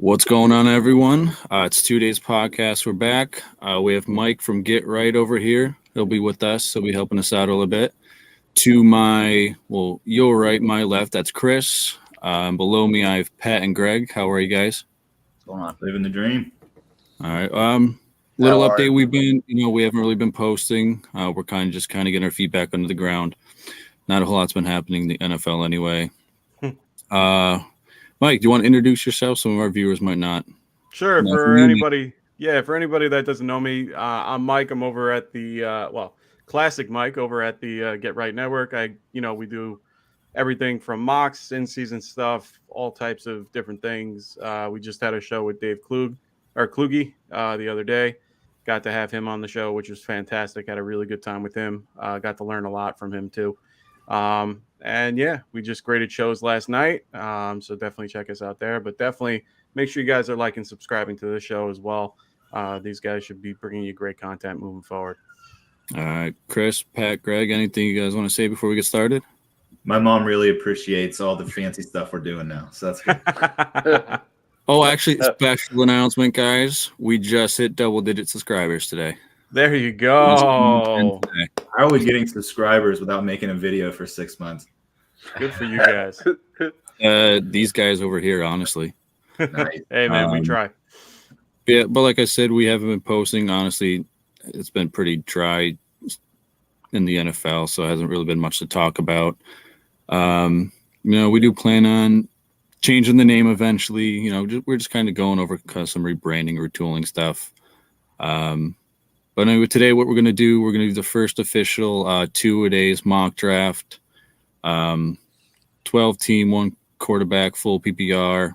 What's going on, everyone? It's 2 days podcast. We're back. We have Mike from Get Right over here. He'll be with us. He'll be helping us out a little bit. To my, your right, my left, that's Chris. Below me, I have Pat and Greg. How are you guys? What's going on? Living the dream. All right. Little update. We haven't really been posting. We're kind of getting our feet back under the ground. Not a whole lot's been happening in the NFL anyway. Mike, do you want to introduce yourself? Some of our viewers might not. Sure. For anybody that doesn't know me, I'm Mike. I'm over at the classic Mike over at the Get Right Network. We do everything from mocks, in-season stuff, all types of different things. We just had a show with Dave Kluge the other day. Got to have him on the show, which was fantastic. Had a really good time with him. Got to learn a lot from him too. We just graded shows last night. So definitely check us out there, but definitely make sure you guys are liking and subscribing to the show as well. These guys should be bringing you great content moving forward. All right, Chris, Pat, Greg, anything you guys want to say before we get started? My mom really appreciates all the fancy stuff we're doing now. So that's good. Oh, actually, special announcement, guys. We just hit double-digit subscribers today. There you go. How are we getting subscribers without making a video for 6 months? Good for you guys. These guys over here, honestly. Nice. Hey, man, we try. Yeah, but like I said, we haven't been posting. Honestly, it's been pretty dry in the NFL, so it hasn't really been much to talk about. We do plan on changing the name eventually. We're just kind of going over some rebranding, retooling stuff. But anyway, today what we're going to do the first official 2-a-days mock draft, 12-team, 1 quarterback, full PPR.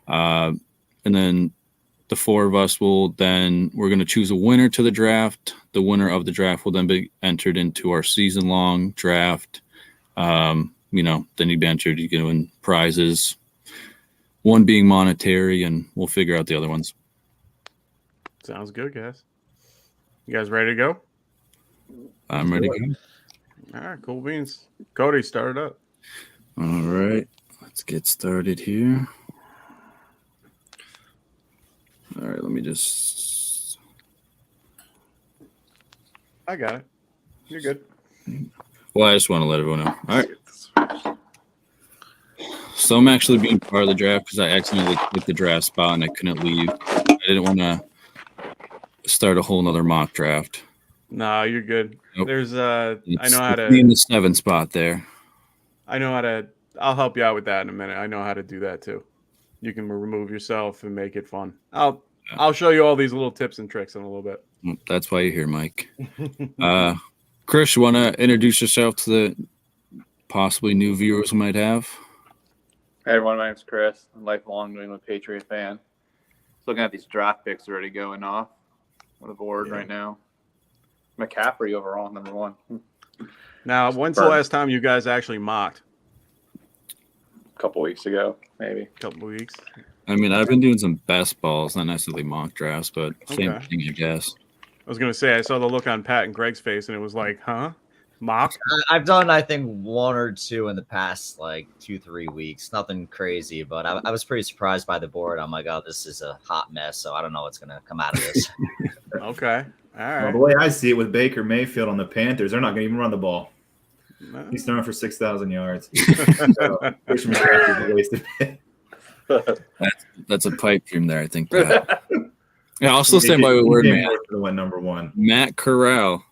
And then the 4 of us we're going to choose a winner to the draft. The winner of the draft will then be entered into our season-long draft. Then you'd be entered, you can win prizes, one being monetary, and we'll figure out the other ones. Sounds good, guys. You guys ready to go? I'm ready to go. All right, cool beans. Cody, start it up. All right, let's get started here. All right, let me just... I got it. You're good. Well, I just want to let everyone know. All right. So I'm actually being part of the draft because I accidentally clicked the draft spot and I couldn't leave. I didn't want to start a whole nother mock draft. No, you're good. Nope. There's I know how to in the 7 spot there. I'll help you out with that in a minute. I know how to do that too. You can remove yourself and make it fun. I'll show you all these little tips and tricks in a little bit. That's why you're here, Mike. Chris, you want to introduce yourself to the possibly new viewers we might have? Hey everyone, my name's Chris. I'm a lifelong New England Patriot fan. Just looking at these draft picks already going off on the board right now. McCaffrey overall, number 1. Now, when's the last time you guys actually mocked? A couple weeks ago, maybe. A couple weeks. I mean, I've been doing some best balls, not necessarily mock drafts, but same thing, I guess. I was going to say, I saw the look on Pat and Greg's face, and it was like, huh? Mock? I've done, I think, 1 or 2 in the past, 2-3 weeks. Nothing crazy, but I was pretty surprised by the board. I'm like, oh, this is a hot mess, so I don't know what's going to come out of this. Okay. All right. Well, the way I see it with Baker Mayfield on the Panthers, they're not going to even run the ball. No. He's throwing for 6,000 yards. So, Christian McCaffrey's a waste of it. That's a pipe dream there, I think. Yeah, I'll still stand by my word, man. Went number 1. Matt Corral,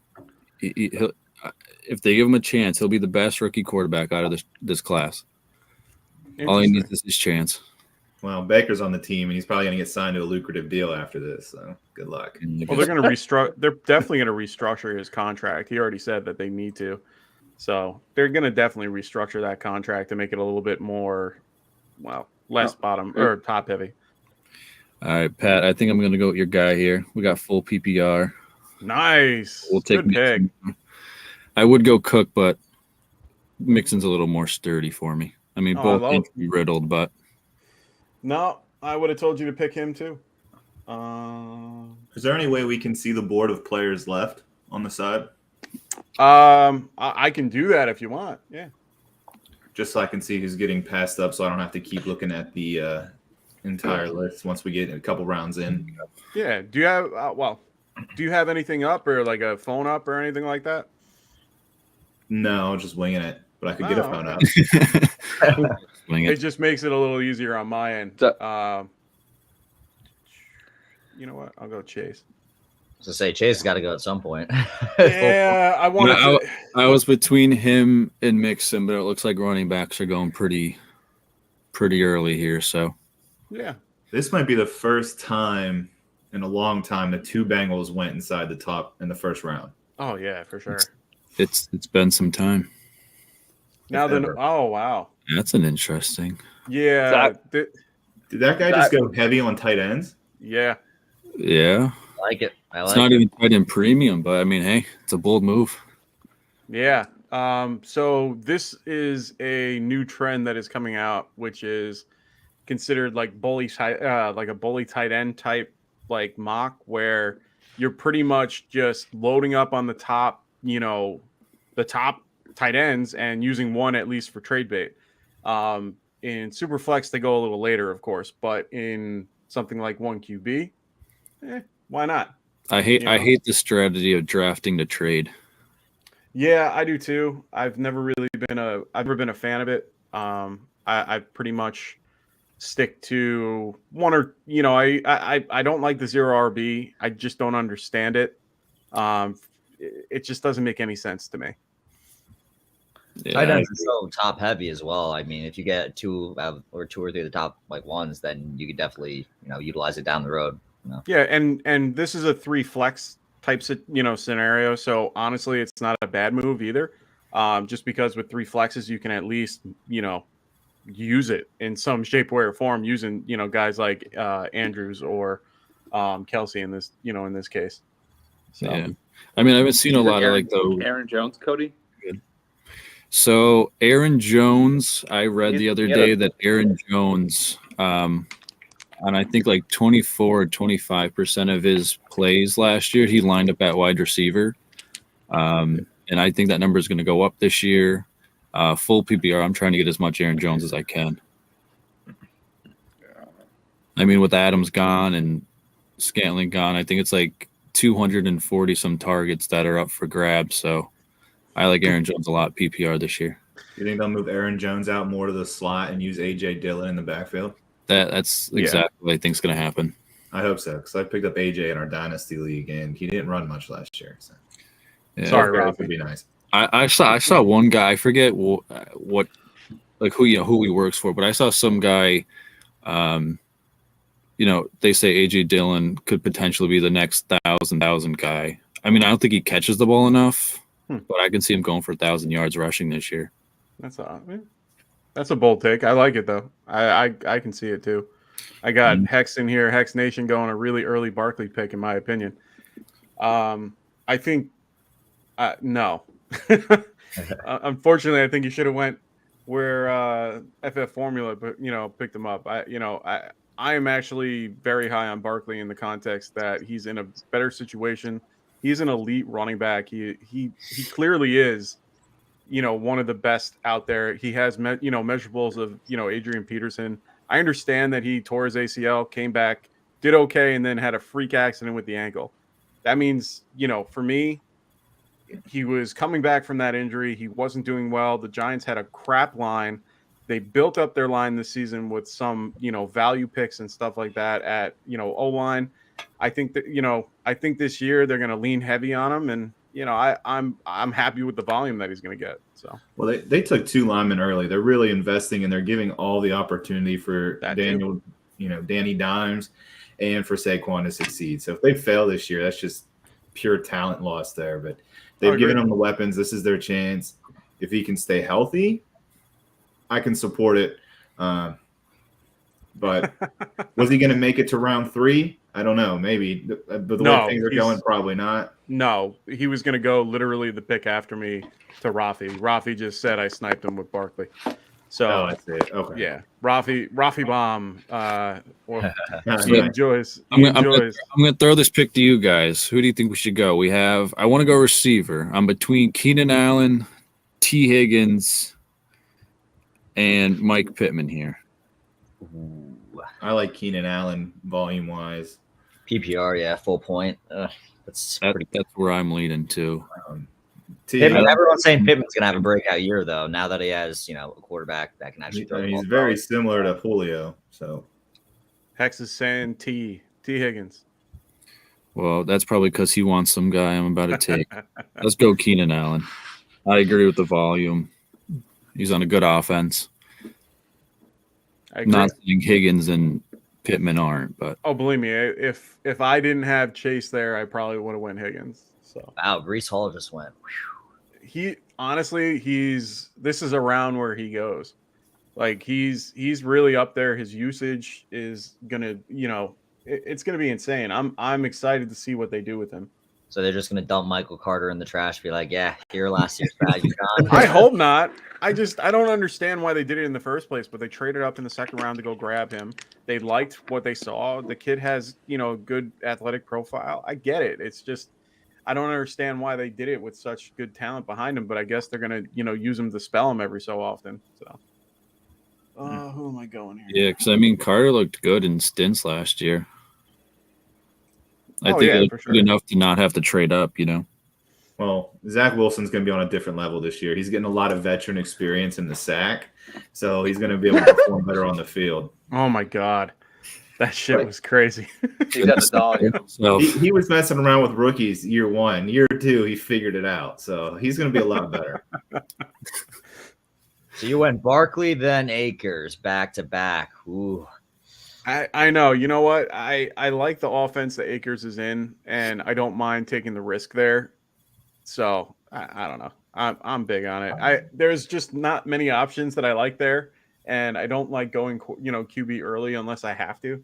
he'll, if they give him a chance, he'll be the best rookie quarterback out of this class. All he needs is his chance. Well, Baker's on the team, and he's probably going to get signed to a lucrative deal after this. So good luck. Well, they're going to restructure. They're definitely going to restructure his contract. He already said that they need to. So they're going to definitely restructure that contract to make it a little bit more, less bottom or top heavy. All right, Pat. I think I'm going to go with your guy here. We got full PPR. Nice. We'll take good pick. I would go Cook, but Mixon's a little more sturdy for me. I mean, both injury riddled, but no, I would have told you to pick him too. Is there any way we can see the board of players left on the side? I can do that if you want. Yeah. Just so I can see who's getting passed up, so I don't have to keep looking at the entire list once we get a couple rounds in. Yeah. Do you have do you have anything up or like a phone up or anything like that? No, just winging it, but I could get a phone up. It just makes it a little easier on my end. You know what? I'll go Chase. To say Chase has got to go at some point. Yeah, I was between him and Mixon, but it looks like running backs are going pretty early here. So yeah, this might be the first time in a long time that two Bengals went inside the top in the first round. Oh yeah, for sure. It's been some time. Now then, oh wow, that's an interesting. Yeah, did that guy just go heavy on tight ends? Yeah. Yeah. I like it. It's not even tight end premium, but I mean, hey, it's a bold move. Yeah. So this is a new trend that is coming out, which is considered like like a bully tight end type like mock, where you're pretty much just loading up on the top, the top tight ends and using one at least for trade bait. In Superflex, they go a little later, of course, but in something like 1QB, why not? I hate the strategy of drafting to trade. Yeah, I do too. I've never been a fan of it. I pretty much stick to one or I don't like the 0 RB. I just don't understand it. It just doesn't make any sense to me. Yeah, tight ends are so top heavy as well. I mean, if you get two or three of the top like ones, then you could definitely utilize it down the road. Yeah, and this is a 3 flex type scenario. So honestly, it's not a bad move either. Just because with 3 flexes, you can at least use it in some shape, way, or form using guys like Andrews or Kelsey in this in this case. So. Yeah, I mean, I haven't seen a lot of like the Aaron Jones, Cody. Good. So Aaron Jones, I read the other day that Aaron Jones, on I think like 24 or 25% of his plays last year, he lined up at wide receiver. And I think that number is going to go up this year. Full PPR, I'm trying to get as much Aaron Jones as I can. I mean, with Adams gone and Scantling gone, I think it's like 240 some targets that are up for grabs. So I like Aaron Jones a lot PPR this year. You think they'll move Aaron Jones out more to the slot and use A.J. Dillon in the backfield? That's exactly what I think is going to happen. I hope so, because I picked up A.J. in our Dynasty League, and he didn't run much last year. So. Yeah. Sorry, Rob. Would be nice. I saw one guy. I forget what like who he works for, but I saw some guy. They say A.J. Dillon could potentially be the next 1,000 guy. I mean, I don't think he catches the ball enough, but I can see him going for 1,000 yards rushing this year. That's a bold take. I like it though. I can see it too. I got Hex in here, Hex Nation going a really early Barkley pick, in my opinion. I think no. Unfortunately, I think you should have went where FF Formula, but picked him up. I am actually very high on Barkley in the context that he's in a better situation. He's an elite running back. He clearly is, one of the best out there. He has measurables of Adrian Peterson. I understand that he tore his ACL, came back, did okay, and then had a freak accident with the ankle. That means, for me, he was coming back from that injury. He wasn't doing well. The Giants had a crap line. They built up their line this season with some, value picks and stuff like that at, O-line. I think that, I think this year they're going to lean heavy on him, and I'm happy with the volume that he's going to get. So well, they took 2 linemen early. They're really investing, and they're giving all the opportunity for Danny Dimes and for Saquon to succeed. So if they fail this year, that's just pure talent loss there. But they've given him the weapons. This is their chance. If he can stay healthy, I can support it. But was he going to make it to round 3? I don't know. Maybe. But the way things are going, probably not. No, he was going to go literally the pick after me to Rafi. Rafi just said I sniped him with Barkley. So that's it. Okay. Yeah, Rafi bomb. He enjoys. I'm going to throw this pick to you guys. Who do you think we should go? I want to go receiver. I'm between Keenan Allen, T. Higgins, and Mike Pittman here. I like Keenan Allen volume wise. PPR, yeah, full point. That's where I'm leaning to. Pittman, everyone's saying Pittman's gonna have a breakout year though. Now that he has, a quarterback that can actually throw. He's very similar to Julio. So Hex is saying T. Higgins. Well, that's probably because he wants some guy I'm about to take. Let's go Keenan Allen. I agree with the volume. He's on a good offense. Not saying Higgins and Pittman aren't, but believe me, if I didn't have Chase there, I probably would have went Higgins. So wow, Breece Hall just went. He honestly, this is a round where he goes. Like he's really up there. His usage is gonna, it's gonna be insane. I'm excited to see what they do with him. So they're just gonna dump Michael Carter in the trash, be like, yeah, here last year's bag, you're gone. I hope not. I don't understand why they did it in the first place, but they traded up in the second round to go grab him. They liked what they saw. The kid has, good athletic profile. I get it. It's just I don't understand why they did it with such good talent behind him, but I guess they're gonna, use him to spell him every so often. So who am I going here? Yeah, because Carter looked good in stints last year. I think it was good enough to not have to trade up, Well, Zach Wilson's going to be on a different level this year. He's getting a lot of veteran experience in the sack, so he's going to be able to perform better on the field. Oh, my God. That shit was crazy. He got the dog. So, he was messing around with rookies year 1. Year 2, he figured it out. So he's going to be a lot better. So you went Barkley, then Akers, back to back. Ooh. I know. You know what? I like the offense that Akers is in, and I don't mind taking the risk there. So I don't know. I'm big on it. There's just not many options that I like there, and I don't like going QB early unless I have to.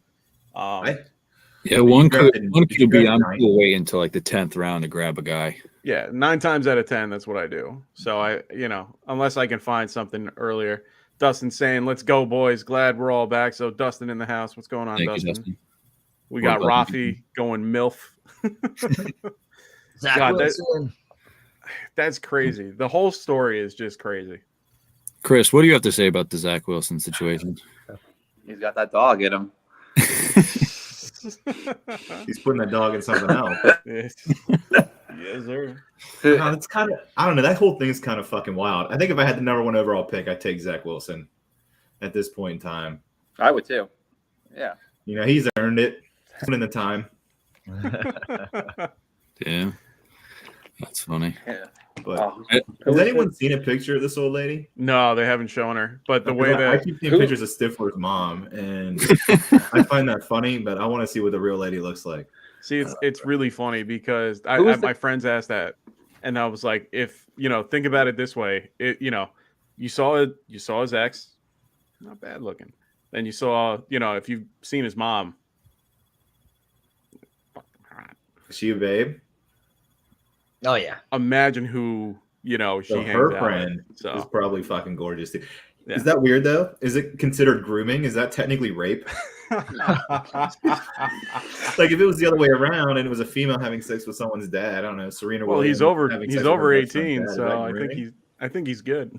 One could be I'm going to wait until like the 10th round to grab a guy. Yeah, 9 times out of 10, that's what I do. So unless I can find something earlier. Dustin saying, "Let's go, boys! Glad we're all back." So Dustin in the house. What's going on, Dustin? We got Rafi going MILF. Zach Wilson. That's crazy. The whole story is just crazy. Chris, what do you have to say about the Zach Wilson situation? He's got that dog in him. He's putting that dog in something else. Yes, sir. It's kind of, I don't know. That whole thing is kind of fucking wild. I think if I had the number 1 overall pick, I'd take Zach Wilson at this point in time. I would too. Yeah. He's earned it. He's put in the time. Yeah. That's funny. Yeah. But has anyone seen a picture of this old lady? No, they haven't shown her. But the way that I keep seeing pictures of Stifler's mom, and I find that funny. But I want to see what the real lady looks like. See, it's really funny because my friends asked that, and I was like, if think about it this way, you saw his ex, not bad looking. Then you saw, if you've seen his mom, Is she a babe? Oh yeah. Imagine who she hangs her out friend with, is probably fucking gorgeous too. Yeah. Is that weird though? Is it considered grooming? Is that technically rape? Like if it was the other way around and it was a female having sex with someone's dad, I don't know, Serena. Well, Williams he's over having sex with her best friend's 18, dad, so I think he's good.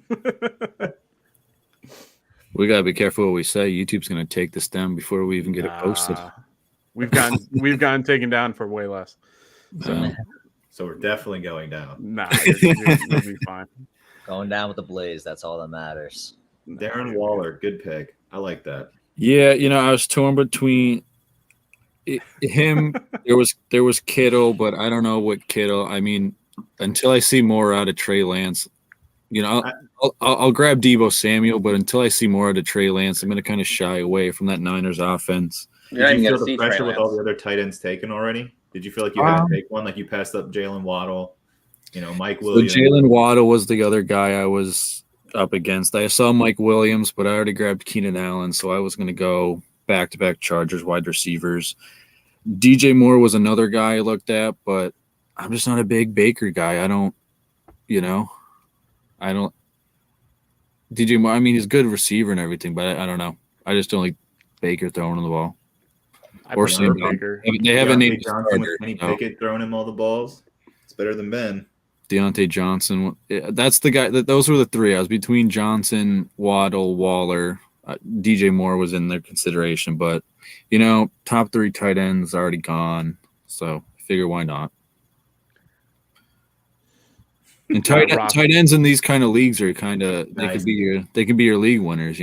We gotta be careful what we say. YouTube's gonna take this down before we even get it posted. We've gotten taken down for way less. So we're definitely going down. Nah, you'll be fine. Going down with the Blaze. That's all that matters. Darren Waller, good pick. I like that. Yeah, I was torn between him. There was Kittle, but I don't know what Kittle. Until I see more out of Trey Lance, I'll grab Deebo Samuel, but until I see more out of Trey Lance, I'm going to kind of shy away from that Niners offense. You're not Did you even feel going to the see pressure Trey with all Lance. the other tight ends taken already? Did you feel like you had to take one? Like you passed up Jalen Waddle, Mike So Williams. Jalen Waddle was the other guy I was up against. I saw Mike Williams, but I already grabbed Keenan Allen, so I was going to go back-to-back Chargers wide receivers. DJ Moore was another guy I looked at, but I'm just not a big Baker guy. I don't. DJ Moore, I mean, he's a good receiver and everything, but I don't know. I just don't like Baker throwing on the ball. I Or prefer Sam Baker. They haven't Deontay named Johnson with starter. Kenny So Pickett throwing him all the balls. It's better than Ben. Deontay Johnson. That's the guy. Those were the three. I was between Johnson, Waddle, Waller. DJ Moore was in their consideration, but top three tight ends already gone. So I figure why not? And tight ends in these kind of leagues are kind of they could be your league winners.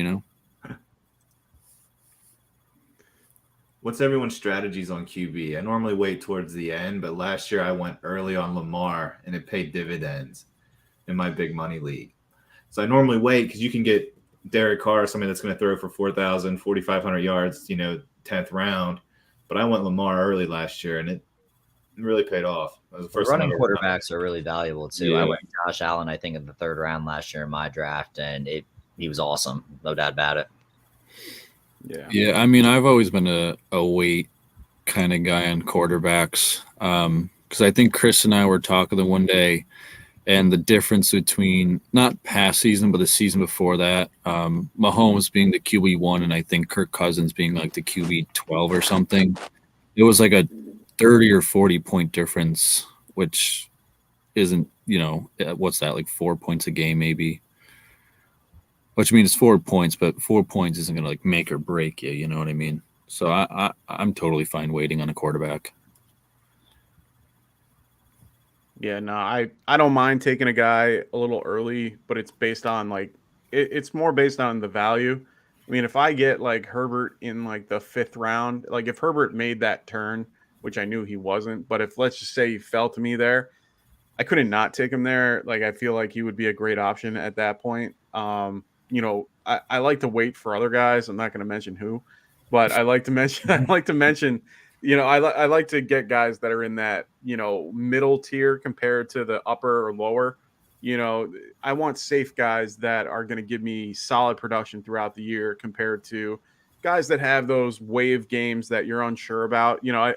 What's everyone's strategies on QB? I normally wait towards the end, but last year I went early on Lamar, and it paid dividends in my big money league. So I normally wait because you can get Derek Carr, somebody that's going to throw for 4,000, 4,500 yards, 10th round. But I went Lamar early last year, and it really paid off. That was the first running quarterbacks are really valuable too. Yeah. I went Josh Allen, I think, in the 3rd round last year in my draft, and he was awesome. No doubt about it. Yeah. I mean, I've always been a wait kind of guy on quarterbacks because I think Chris and I were talking the one day, and the difference between not past season but the season before that, Mahomes being the QB1 and I think Kirk Cousins being like the QB12 or something. It was like a 30 or 40 point difference, which isn't, what's that, like 4 points a game maybe? Which means 4 points, but 4 points isn't going to like make or break you. You know what I mean? So I'm totally fine waiting on a quarterback. Yeah, no, I don't mind taking a guy a little early, but it's based on it's more based on the value. I mean, if I get like Herbert in like the 5th round, like if Herbert made that turn, which I knew he wasn't, but if let's just say he fell to me there, I couldn't not take him there. Like I feel like he would be a great option at that point. I like to wait for other guys. I'm not going to mention who, but I like to mention. I like to get guys that are in that middle tier compared to the upper or lower. I want safe guys that are going to give me solid production throughout the year compared to guys that have those wave games that you're unsure about. I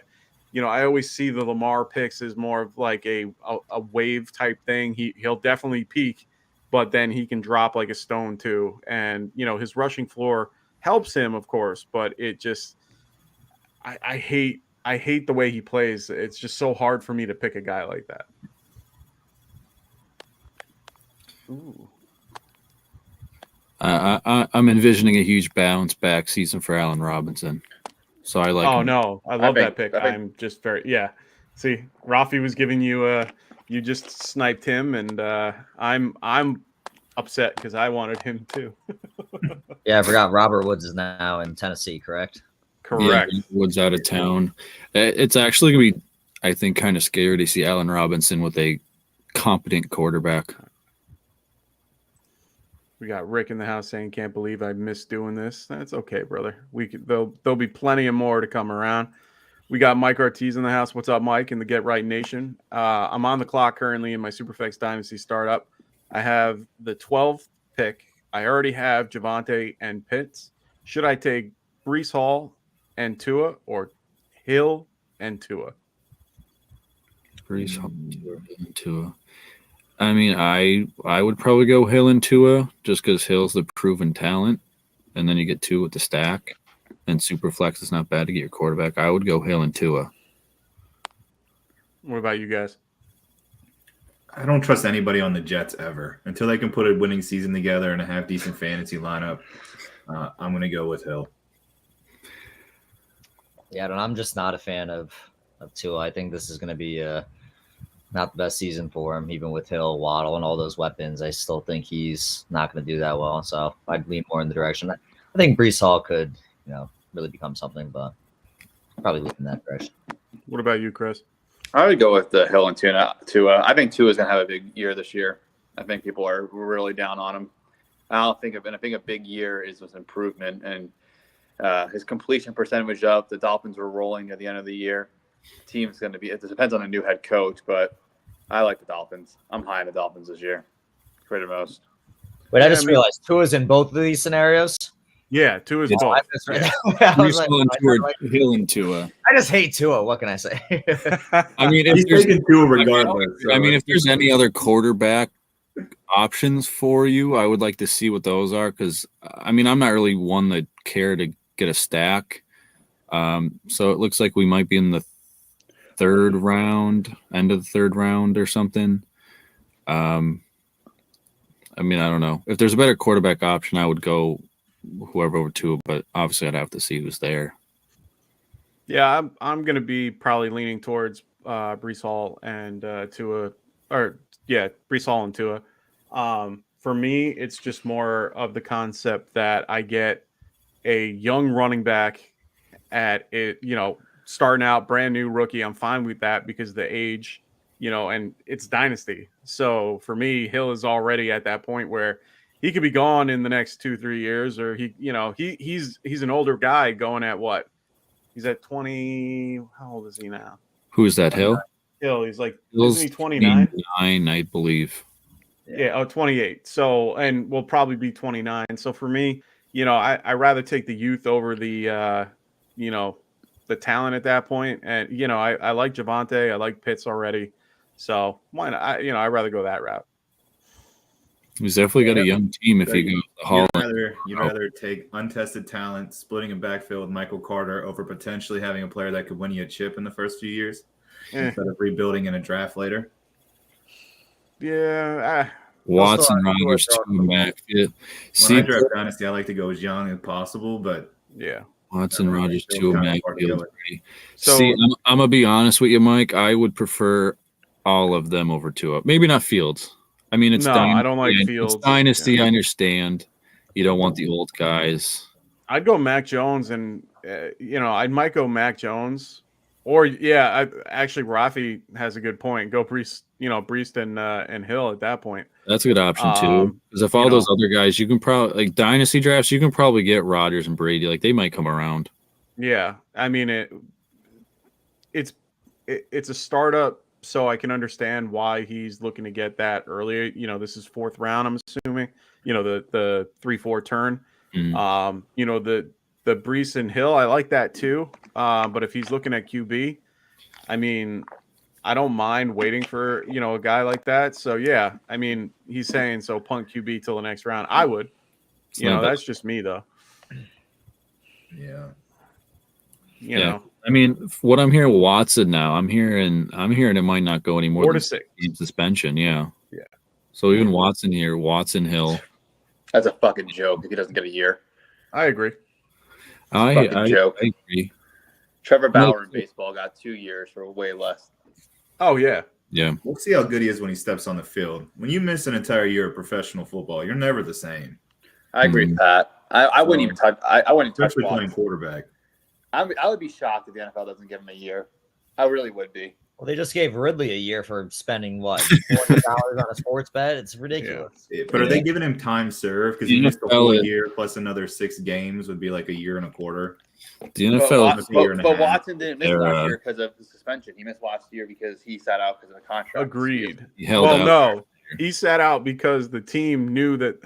always see the Lamar picks as more of like a wave type thing. He'll definitely peak, but then he can drop like a stone too. And, his rushing floor helps him, of course, but it just, I hate the way he plays. It's just so hard for me to pick a guy like that. Ooh. I'm envisioning a huge bounce back season for Allen Robinson. So I like. Oh no, I love that pick. I'm just See, Rafi was giving you you just sniped him, and I'm upset because I wanted him too. Yeah, I forgot Robert Woods is now in Tennessee, correct? Correct. Yeah, Woods out of town. It's actually gonna be, I think, kind of scary to see Allen Robinson with a competent quarterback. We got Rick in the house saying, "Can't believe I missed doing this." That's okay, brother. There'll be plenty of more to come around. We got Mike Ortiz in the house. What's up, Mike? In the Get Right Nation. I'm on the clock currently in my Superflex Dynasty startup. I have the 12th pick. I already have Javonte and Pitts. Should I take Breece Hall and Tua or Hill and Tua? Breece Hall and Tua. I mean, I would probably go Hill and Tua just because Hill's the proven talent, and then you get Tua with the stack, and Superflex is not bad to get your quarterback. I would go Hill and Tua. What about you guys? I don't trust anybody on the Jets ever until they can put a winning season together and a half decent fantasy lineup. I'm going to go with Hill. Yeah, and I'm just not a fan of Tua. I think this is going to be not the best season for him, even with Hill, Waddle, and all those weapons. I still think he's not going to do that well. So I'd lean more in the direction. I think Breece Hall could, really become something, but probably lean in that direction. What about you, Chris? I would go with the Hill and Tua. I think Tua is going to have a big year this year. I think people are really down on him. I think a big year is with improvement, and his completion percentage up. The Dolphins were rolling at the end of the year. The team's going to be. It depends on a new head coach, but I like the Dolphins. I'm high on the Dolphins this year, for the most. Wait, Yeah, I just I mean- realized Tua's in both of these scenarios. Yeah, Tua is It's- both. That's right. Yeah. I was like, Hill and Tua. I just hate Tua. What can I say? I mean, He's if there's, taking two regardless. I mean, if there's any other quarterback options for you, I would like to see what those are. Because I mean, I'm not really one that care to get a stack. So it looks like we might be in the third round, end of the third round or something. I mean, I don't know. If there's a better quarterback option, I would go whoever over Tua, but obviously I'd have to see who's there. Yeah, I'm going to be probably leaning towards Breece Hall and Tua, or yeah, Breece Hall and Tua. For me, it's just more of the concept that I get a young running back at it, starting out brand new rookie. I'm fine with that because of the age, and it's dynasty. So for me, Hill is already at that point where he could be gone in the next 2-3 years, or he's an older guy going at what? He's at 20. How old is he now? Who is that, Hill? He's like, Hill's isn't he 29? 29, I believe. Yeah, 28. So, and we'll probably be 29. So for me, I rather take the youth over the talent at that point. And, I like Javonte. I like Pitts already. So why not? I'd rather go that route. He's definitely got a young team if you go the Hall. You'd rather take untested talent, splitting a backfield with Michael Carter over potentially having a player that could win you a chip in the first few years instead of rebuilding in a draft later. Yeah. Watson, Rodgers, Mac. When I draft dynasty, I like to go as young as possible, but yeah. Watson, Rodgers, Mac. So, see, I'm gonna be honest with you, Mike. I would prefer all of them over Tua. Maybe not Fields. I mean, it's dynasty. I don't like Fields. It's dynasty. I understand. You don't want the old guys. I'd go Mac Jones, and I might go Mac Jones, or actually Rafi has a good point. Go Breece, and Hill at that point. That's a good option too. Because if all those other guys, you can probably like dynasty drafts, you can probably get Rodgers and Brady. Like they might come around. Yeah, I mean it's a startup. So I can understand why he's looking to get that earlier. This is fourth round, I'm assuming. The 3-4 turn. Mm. The Breece and Hill, I like that too. But if he's looking at QB, I mean, I don't mind waiting for a guy like that. So yeah, I mean, he's saying so punt QB till the next round. I would. That's just me though. Yeah. You know. I mean, what I'm hearing Watson now, I'm hearing it might not go any more 4 than to 6 game suspension. Yeah. Yeah. So even Watson here, Watson Hill. That's a fucking joke if he doesn't get a year. I agree. Fucking joke. I agree. Trevor Bauer in baseball got 2 years for way less. Oh yeah. Yeah. We'll see how good he is when he steps on the field. When you miss an entire year of professional football, you're never the same. I agree with Pat. I wouldn't even touch. I wouldn't touch. Especially playing quarterback. I would be shocked if the NFL doesn't give him a year. I really would be. Well, they just gave Ridley a year for spending what $40 on a sports bet. It's ridiculous. Yeah. But are they giving him time served? Because he missed a whole year plus another 6 games would be like a year and a quarter. The NFL, but Watson didn't miss last year because of the suspension. He missed last year because he sat out because of the contract. Agreed. He held out. No, he sat out because the team knew that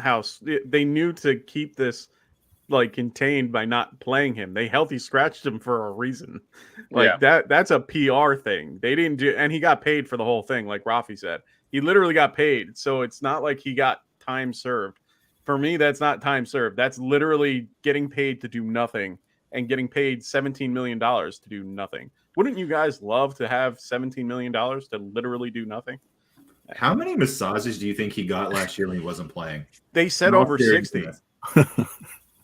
they knew to keep this contained by not playing him. They healthy scratched him for a reason. That's a PR thing. They didn't do, and he got paid for the whole thing. Like Rafi said, he literally got paid. So it's not like he got time served. For me, that's not time served. That's literally getting paid to do nothing and getting paid $17 million to do nothing. Wouldn't you guys love to have $17 million to literally do nothing? How many massages do you think he got last year when he wasn't playing? They said over 60.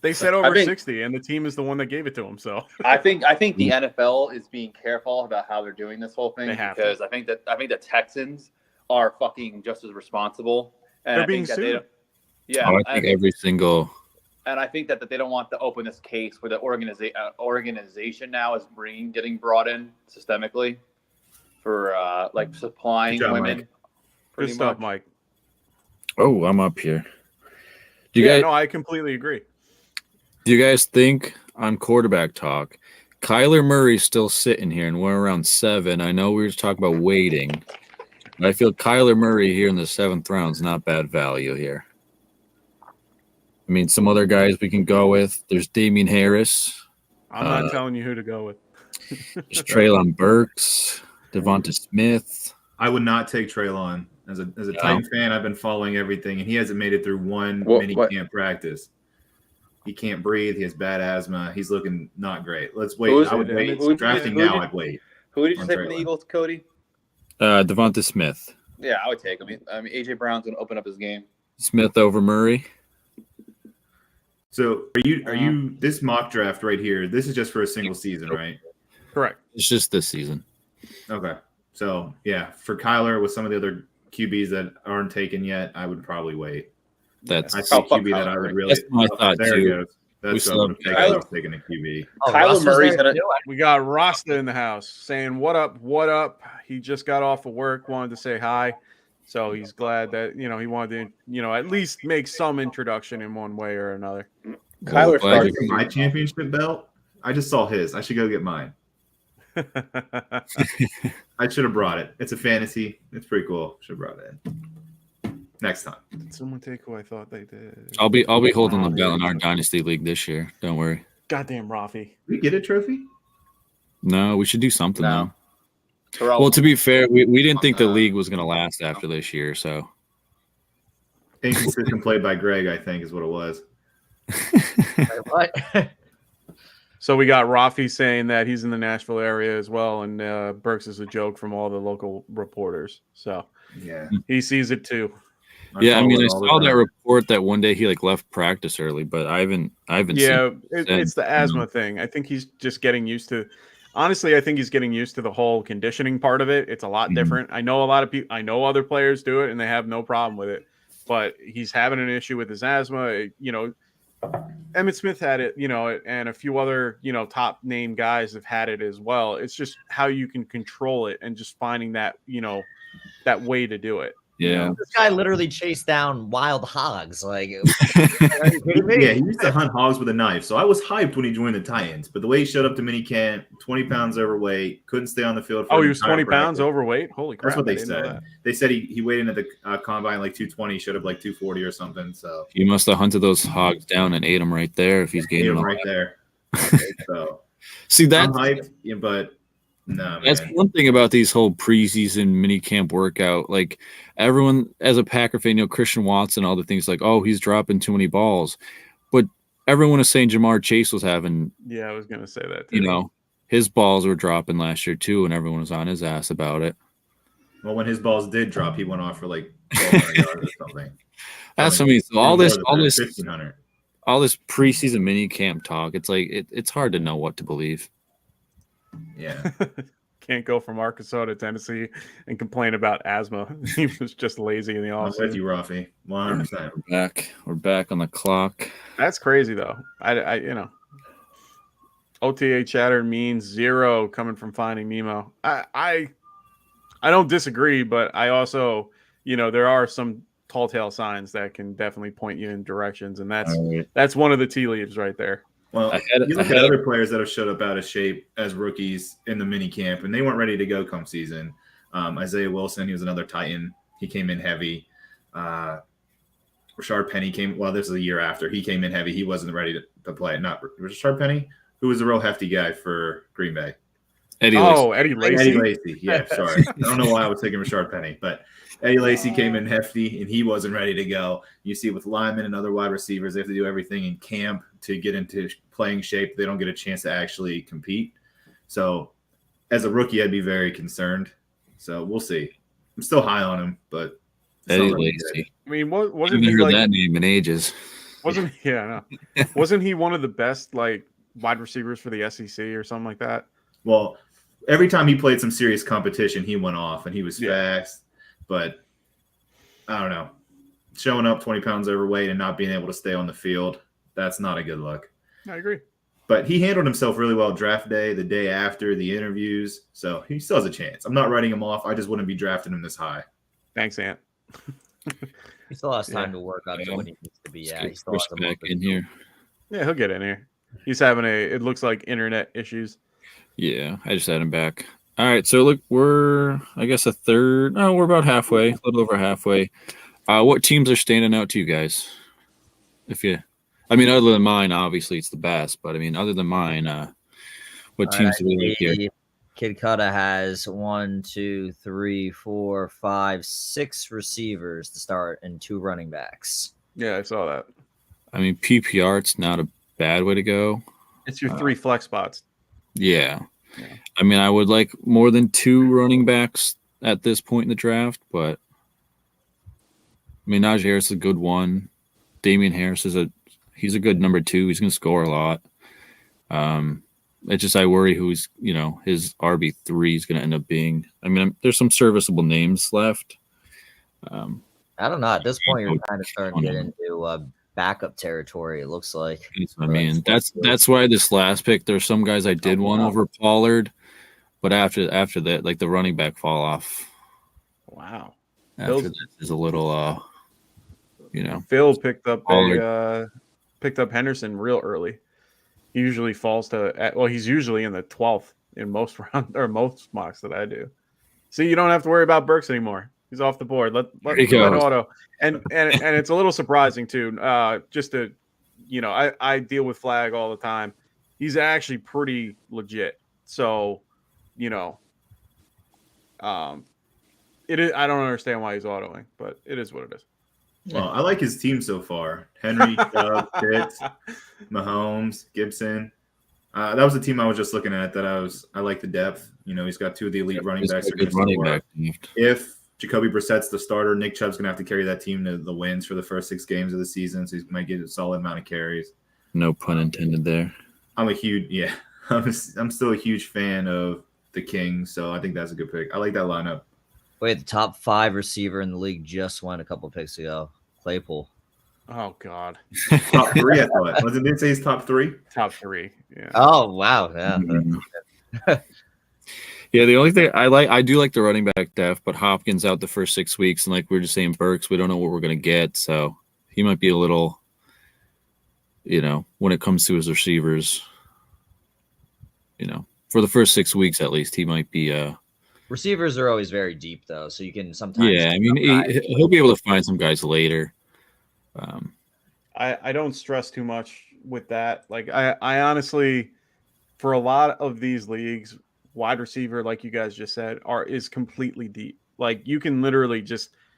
They said over 60, and the team is the one that gave it to him. So I think the NFL is being careful about how they're doing this whole thing because I think the Texans are fucking just as responsible. And they're being sued. I think every single. And I think that they don't want to open this case where the organization now is getting brought in systemically for supplying women. Good stuff, Mike. Oh, I'm up here. No, I completely agree. Do you guys think on quarterback talk, Kyler Murray's still sitting here and we're around 7? I know we were talking about waiting, but I feel Kyler Murray here in the 7th round is not bad value here. I mean, some other guys we can go with. There's Damian Harris. I'm not telling you who to go with. There's Treylon Burks, Devonta Smith. I would not take Treylon. As a Titan fan, I've been following everything, and he hasn't made it through one mini camp practice. He can't breathe. He has bad asthma. He's looking not great. Let's wait. I would wait. Drafting now, I'd wait. Who did you say from the Eagles, Cody? Devonta Smith. Yeah, I would take him. I mean, AJ Brown's going to open up his game. Smith over Murray. So are you this mock draft right here? This is just for a single season, right? Correct. It's just this season. Okay. So yeah, for Kyler with some of the other QBs that aren't taken yet, I would probably wait. I see a QB that I would really. That's my thought there too. It goes. That's what I would have taken. I was taking a QB. Kyler Murray's gonna. We got Rasta in the house saying, "What up? What up?" He just got off of work, wanted to say hi, so he's glad that he wanted to at least make some introduction in one way or another. Kyler started my championship belt. I just saw his. I should go get mine. I should have brought it. It's a fantasy. It's pretty cool. Should have brought it in. Next time. Did someone take who I thought they did? I'll be holding the belt in our dynasty league this year. Don't worry. Goddamn, Rafi. Did we get a trophy? No, we should do something now. Terrell, Well, to be fair, we didn't think the league was going to last after this year, so. Inconsistent play by Greg, I think, is what it was. What? So we got Rafi saying that he's in the Nashville area as well, and Burks is a joke from all the local reporters. So yeah, he sees it too. Yeah, I mean, I saw that report that one day he left practice early, but I haven't. Yeah, it's the asthma thing. I think he's just getting used to. Honestly, I think he's getting used to the whole conditioning part of it. It's a lot different. I know a lot of people. I know other players do it, and they have no problem with it. But he's having an issue with his asthma. Emmitt Smith had it, and a few other, top name guys have had it as well. It's just how you can control it and just finding that, that way to do it. Yeah. This guy literally chased down wild hogs. Like, yeah, he used to hunt hogs with a knife. So I was hyped when he joined the Titans. But the way he showed up to minicamp, 20 pounds overweight, couldn't stay on the field. He was 20 pounds overweight? Holy crap. That's what they said. They said he weighed in at the combine like 220, showed up like 240 or something. So he must have hunted those hogs down and ate them right there if he's gaining them right there. So see, that's hyped, but no, that's one thing about these whole preseason minicamp workout. Like everyone, as a Packer fan, Christian Watson, all the things like, oh, he's dropping too many balls. But everyone is saying Jamar Chase was having. Yeah, I was going to say that too. His balls were dropping last year too, and everyone was on his ass about it. Well, when his balls did drop, he went off for like 1,200 yards or something. That's what I mean. So all this 1,500. All this preseason minicamp talk, it's like it's hard to know what to believe. Yeah. Can't go from Arkansas to Tennessee and complain about asthma. He was just lazy in the offseason. I'm with you, Rafi. 100%. We're back on the clock. That's crazy though. I OTA chatter means 0 coming from Finding Nemo. I don't disagree, but I also, there are some tall tale signs that can definitely point you in directions, and that's one of the tea leaves right there. Well, you look at other players that have showed up out of shape as rookies in the mini camp, and they weren't ready to go come season. Isaiah Wilson, he was another Titan. He came in heavy. Rashard Penny this is a year after. He came in heavy. He wasn't ready to play. Not Rashard Penny, who was a real hefty guy for Green Bay. Eddie Lacy. Eddie Lacy. Yeah, sorry. I don't know why I was taking Rashard Penny, but Eddie Lacy came in hefty, and he wasn't ready to go. You see with linemen and other wide receivers, they have to do everything in camp to get into playing shape. They don't get a chance to actually compete. So as a rookie, I'd be very concerned. So we'll see. I'm still high on him, but Eddie Lacy. I mean, wasn't he heard that name in ages? Wasn't he one of the best wide receivers for the SEC or something like that? Well, every time he played some serious competition, he went off, and he was fast. But I don't know. Showing up 20 pounds overweight and not being able to stay on the field, that's not a good look. I agree. But he handled himself really well draft day, the day after, the interviews. So he still has a chance. I'm not writing him off. I just wouldn't be drafting him this high. Thanks, Ant. He still has time to work up to Yeah. what he needs to be. Let's Yeah, get he still Chris has a back month. in here. Yeah, he'll get in here. He's having it looks like internet issues. Yeah, I just had him back. All right, so look, we're I guess a third. No, we're about halfway, a little over halfway. What teams are standing out to you guys? I mean, other than mine, obviously it's the best, but I mean, other than mine, what All teams right, do we like here? Kid Cutta has 1, 2, 3, 4, 5, 6 receivers to start and 2 running backs. Yeah, I saw that. I mean, PPR, it's not a bad way to go. It's your 3 flex spots. Yeah. Yeah. I mean, I would like more than 2 running backs at this point in the draft, but I mean, Najee Harris is a good one. Damian Harris he's a good number 2. He's going to score a lot. It's just I worry who's his RB3 is going to end up being. I mean, there's some serviceable names left. I don't know. At this point, you're kind of starting to get into backup territory. It looks like. I mean, that's why this last pick. There's some guys I did want over Pollard, but after that, like the running back fall off. Wow. After that is a little, Phil picked up Henderson real early. He usually falls he's usually in the 12th in most round or most mocks that I do. See, you don't have to worry about Burks anymore. He's off the board. Let Auto. And it's a little surprising too. Just to, I deal with Flag all the time. He's actually pretty legit. So, it is. I don't understand why he's autoing, but it is what it is. Well, I like his team so far. Henry, Chubb, Pitts, Mahomes, Gibson. That was the team I was just looking at. I like the depth. He's got 2 of the elite running backs. If Jacoby Brissett's the starter, Nick Chubb's going to have to carry that team to the wins for the first 6 games of the season, so he might get a solid amount of carries. No pun intended there. I'm still a huge fan of the King, so I think that's a good pick. I like that lineup. Wait, the top 5 receiver in the league just went a couple picks ago. Claypool. Oh God. Top 3, I thought. Didn't it say he's top 3? Top 3. Yeah. Oh wow. Yeah. Yeah, the only thing I do like the running back depth, but Hopkins out the first 6 weeks, and like we're just saying, Burks, we don't know what we're gonna get, so he might be a little, when it comes to his receivers, for the first 6 weeks at least, he might be. Receivers are always very deep, though, so you can sometimes. Yeah, I mean, he'll be able to find some guys later. I don't stress too much with that. Like, I honestly, for a lot of these leagues, wide receiver, like you guys just said, is completely deep. Like, you can literally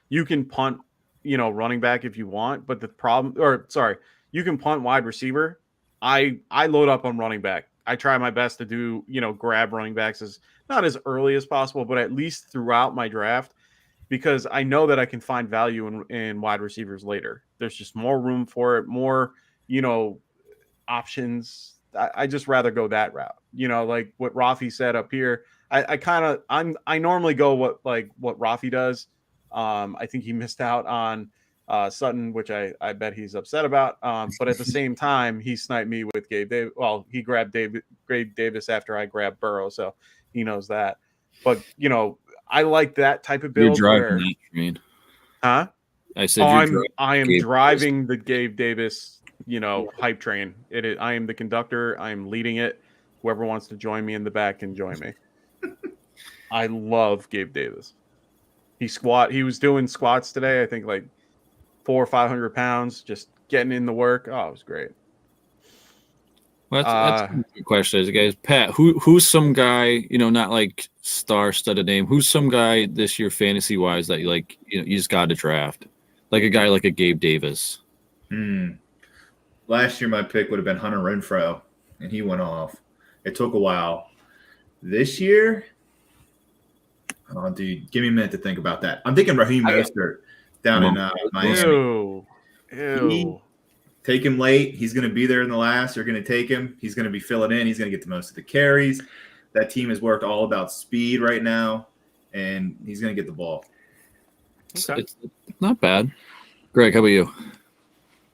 you can punt, running back if you want, but you can punt wide receiver. I load up on running back. I try my best to do, grab running backs not as early as possible, but at least throughout my draft, because I know that I can find value in wide receivers later. There's just more room for it, more, options. I just rather go that route, like what Rafi said up here. I normally go what Rafi does. I think he missed out on Sutton, which I bet he's upset about. But at the same time, he sniped me with Gabe Davis. Well, he grabbed Gabe Davis after I grabbed Burrow, so he knows that. But I like that type of build. You're driving that train. Huh? I said I am driving the Gabe Davis, hype train. I am the conductor. I am leading it. Whoever wants to join me in the back can join me. I love Gabe Davis. He was doing squats today. I think like 400 or 500 pounds, just getting in the work. Oh, it was great. Well, that's a good question, guys. Pat, who's some guy, not like star-studded name, who's some guy this year fantasy-wise that you just got to draft? Like a guy like a Gabe Davis. Last year, my pick would have been Hunter Renfrow, and he went off. It took a while. This year, oh, dude, give me a minute to think about that. I'm thinking Raheem Mostert down in Miami. Ew. Take him late. He's going to be there in the last. You're going to take him. He's going to be filling in. He's going to get the most of the carries. That team has worked all about speed right now, and he's going to get the ball. Okay. It's not bad. Greg, how about you?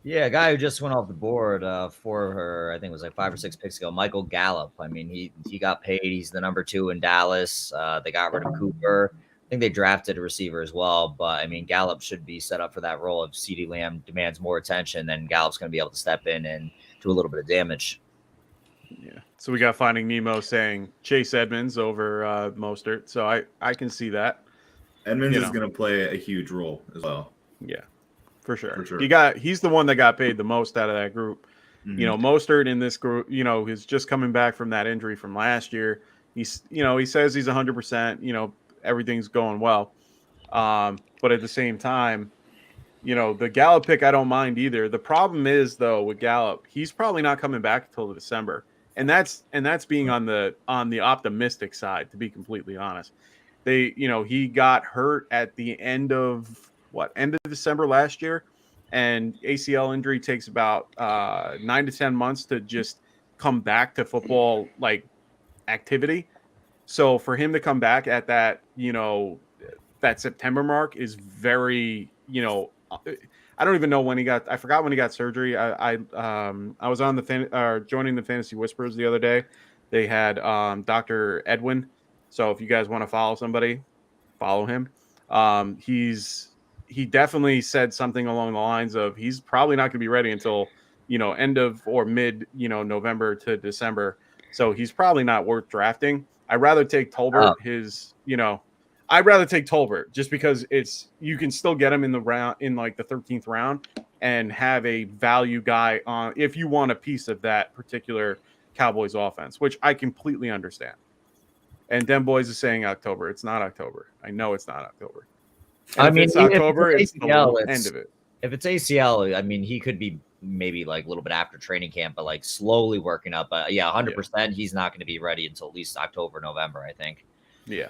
Yeah, a guy who just went off the board for her, I think it was like 5 or 6 picks ago, Michael Gallup. I mean, he got paid. He's the number 2 in Dallas. They got rid of Cooper. think they drafted a receiver as well, but I mean, Gallup should be set up for that role. If CeeDee Lamb demands more attention, then Gallup's going to be able to step in and do a little bit of damage. Yeah. So we got Finding Nemo saying Chase Edmonds over Mostert. So I can see that. Edmonds is going to play a huge role as well. Yeah, for sure. For sure. He's the one that got paid the most out of that group. Mm-hmm. You know, Mostert in this group, you know, he's just coming back from that injury from last year. He's, you know, he says he's 100%, you know, everything's going well. But at the same time, you know, the Gallup pick, I don't mind either. The problem is, though, with Gallup, he's probably not coming back until December. And that's being on the optimistic side, to be completely honest. He got hurt at the end of December last year, and ACL injury takes about 9 to 10 months to just come back to football like activity. So for him to come back at that, you know, that September mark is very, you know, I don't even know when I forgot when he got surgery. I was on joining the Fantasy Whispers the other day. They had Dr. Edwin. So if you guys want to follow somebody, follow him. He definitely said something along the lines of he's probably not going to be ready until, you know, end of or mid, you know, November to December. So he's probably not worth drafting. I'd rather take Tolbert. I'd rather take Tolbert just because you can still get him in the round, in like the 13th round, and have a value guy on if you want a piece of that particular Cowboys offense, which I completely understand. And Den Boys is saying October. It's not October. I know it's not October. And if it's October, it's the end of it. If it's ACL, I mean, he could be maybe like a little bit after training camp, but like slowly working up. 100%. He's not going to be ready until at least October, November, I think. Yeah.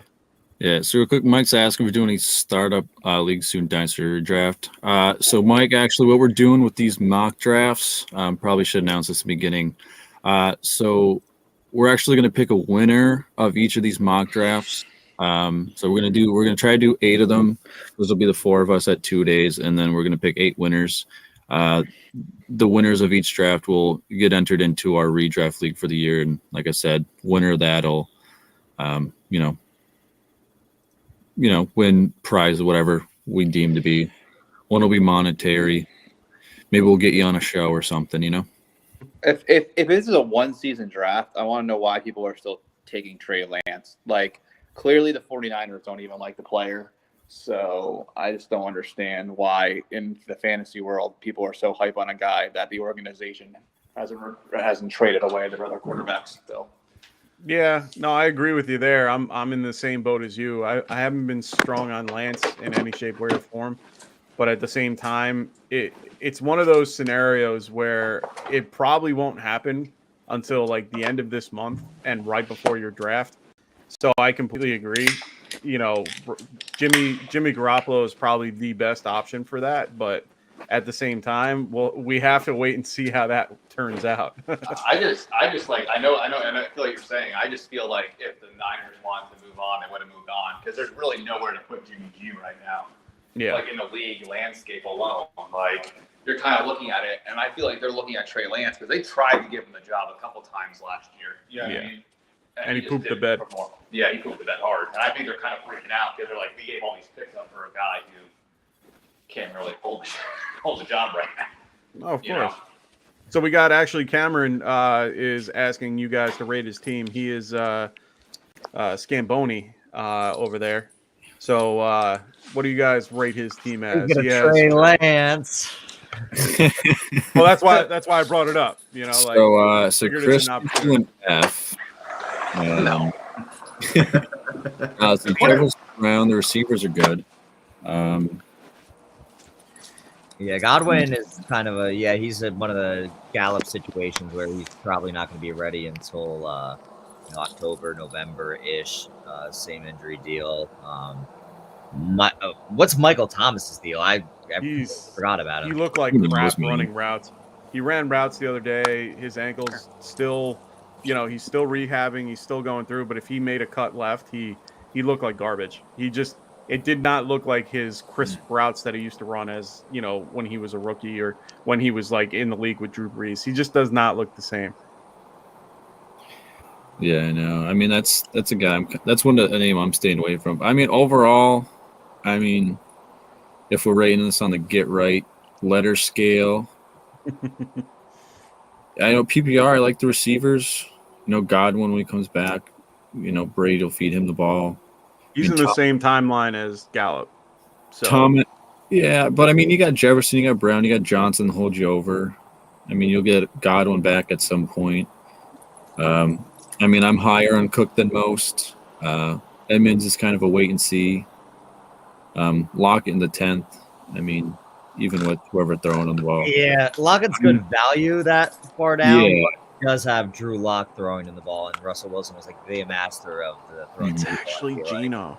Yeah. So real quick, Mike's asking if we're doing any startup league student dynasty draft. So Mike, actually, what we're doing with these mock drafts, probably should announce this at the beginning. So we're actually going to pick a winner of each of these mock drafts. So we're going to try to do 8 of them. Those will be the 4 of us at 2 days, and then we're going to pick 8 winners. The winners of each draft will get entered into our redraft league for the year. And like I said, winner of that'll, win prize or whatever we deem to be. One will be monetary. Maybe we'll get you on a show or something, you know? If this is a 1-season draft, I want to know why people are still taking Trey Lance. Like, clearly the 49ers don't even like the player. So I just don't understand why in the fantasy world people are so hype on a guy that the organization hasn't traded away their other quarterbacks still. Yeah, no, I agree with you there. I'm in the same boat as you. I haven't been strong on Lance in any shape, way, or form. But at the same time, it's one of those scenarios where it probably won't happen until like the end of this month and right before your draft. So I completely agree. You know, Jimmy Garoppolo is probably the best option for that. But at the same time, we have to wait and see how that turns out. I just like, I know, and I feel like you're saying, I just feel like if the Niners wanted to move on, they would have moved on because there's really nowhere to put Jimmy G right now. Yeah. Like in the league landscape alone, like you're kind of looking at it, and I feel like they're looking at Trey Lance because they tried to give him the job a couple times last year. You know what I mean? And he pooped the bed. Yeah, he pooped the bed hard. And I think they're kind of freaking out because they're like, we gave all these picks up for a guy who can't really hold the job right now. Oh, of course. So we got actually Cameron is asking you guys to rate his team. He is Scamboni over there. So what do you guys rate his team as? He's gonna Trey Lance. Well, that's why I brought it up. You know, like so Chris and F. No. The Cardinals around, the receivers are good. Yeah, Godwin is kind of he's one of the Gallup situations where he's probably not going to be ready until October, November-ish. Same injury deal. What's Michael Thomas's deal? I forgot about him. He looked like crap running routes. He ran routes the other day. His ankle's still, he's still rehabbing. He's still going through. But if he made a cut left, he looked like garbage. It did not look like his crisp routes that he used to run as, when he was a rookie or when he was like in the league with Drew Brees. He just does not look the same. Yeah, I know. I mean, that's a guy. That's a name I'm staying away from. I mean, overall, I mean, if we're rating this on the get right letter scale, I know PPR. I like the receivers. You know, Godwin when he comes back. You know, Brady will feed him the ball. He's in the same timeline as Gallup. So Tom, yeah, but I mean, you got Jefferson, you got Brown, you got Johnson to hold you over. I mean, you'll get Godwin back at some point. I mean, I'm higher on Cook than most. Edmonds is kind of a wait and see. Lockett in the 10th. I mean, even with whoever throwing on the ball. Yeah, Lockett's good value that far down. Yeah. But he does have Drew Lock throwing in the ball, and Russell Wilson was like the master of the throwing. it's actually Gino.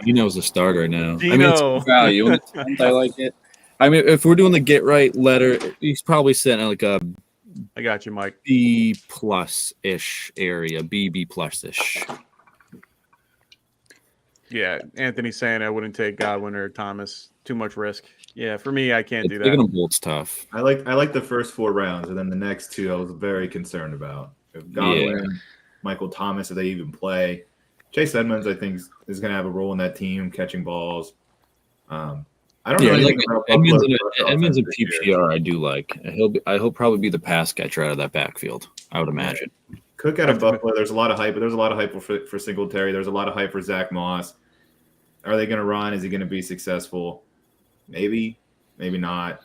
Gino's a starter now. Gino. I mean, it's good value. In the 10th, I like it. I mean, if we're doing the get right letter, he's probably sitting at like a I got you, Mike. B plus ish area, B plus ish. Yeah, Anthony's saying I wouldn't take Godwin or Thomas. Too much risk. Yeah, for me, I can't do Taking that. them bolt's tough. I like the first 4 rounds, and then the next 2 I was very concerned about. If Godwin, Michael Thomas, if they even play. Chase Edmonds, I think, is going to have a role in that team, catching balls. I don't know anything about Edmonds in PPR. I do like. He'll probably be the pass catcher out of that backfield. I would imagine. Cook out of Buffalo. There's a lot of hype, but there's a lot of hype for Singletary. There's a lot of hype for Zach Moss. Are they going to run? Is he going to be successful? Maybe, maybe not.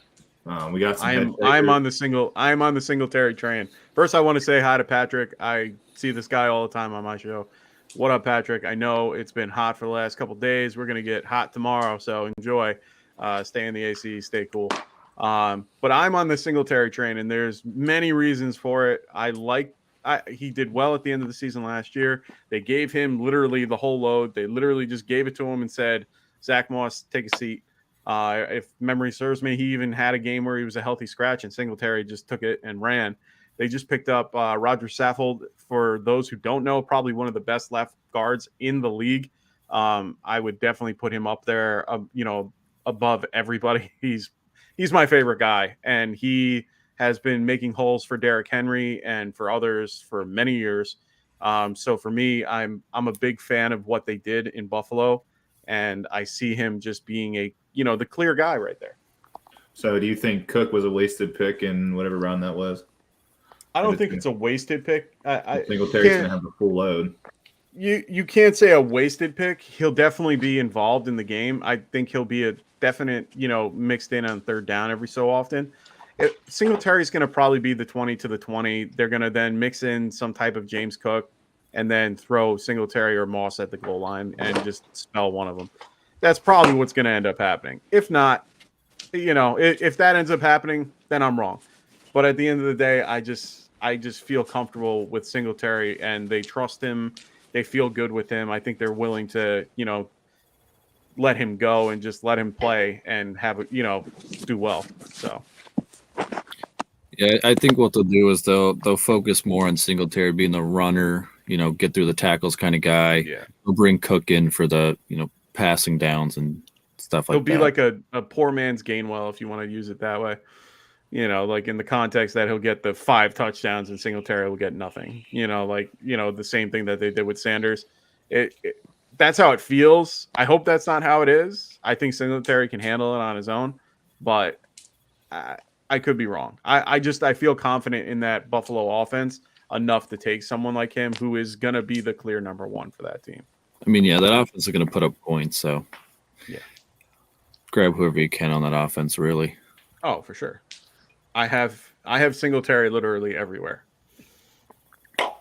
We got some. I'm on the Singletary train. First, I want to say hi to Patrick. I see this guy all the time on my show. What up, Patrick? I know it's been hot for the last couple of days. We're gonna get hot tomorrow, so enjoy. Stay in the AC. Stay cool. But I'm on the Singletary train, and there's many reasons for it. He did well at the end of the season last year. They gave him literally the whole load. They literally just gave it to him and said, Zach Moss, take a seat. If memory serves me, he even had a game where he was a healthy scratch, and Singletary just took it and ran. They just picked up Roger Saffold. For those who don't know, probably one of the best left guards in the league. I would definitely put him up there, above everybody. He's my favorite guy, and he has been making holes for Derrick Henry and for others for many years. So for me, I'm a big fan of what they did in Buffalo, and I see him just being the clear guy right there. So do you think Cook was a wasted pick in whatever round that was? I don't think it's a wasted pick. Singletary's going to have the full load. You can't say a wasted pick. He'll definitely be involved in the game. I think he'll be a definite, mixed in on third down every so often. Singletary's going to probably be the 20 to the 20. They're going to then mix in some type of James Cook and then throw Singletary or Moss at the goal line and just spell one of them. That's probably what's going to end up happening. If not, if that ends up happening, then I'm wrong. But at the end of the day, I just feel comfortable with Singletary, and they trust him. They feel good with him. I think they're willing to, let him go and just let him play and have do well. So. Yeah, I think what they'll do is they'll focus more on Singletary being the runner, get through the tackles kind of guy. Yeah. They'll bring Cook in for the, passing downs and stuff like that. He'll be like a poor man's Gainwell, if you want to use it that way. Like in the context that he'll get the 5 touchdowns and Singletary will get nothing. The same thing that they did with Sanders. That's how it feels. I hope that's not how it is. I think Singletary can handle it on his own, but I could be wrong. I feel confident in that Buffalo offense enough to take someone like him who is going to be the clear number 1 for that team. I mean, yeah, that offense is going to put up points, so yeah, grab whoever you can on that offense, really. Oh, for sure. I have Singletary literally everywhere. All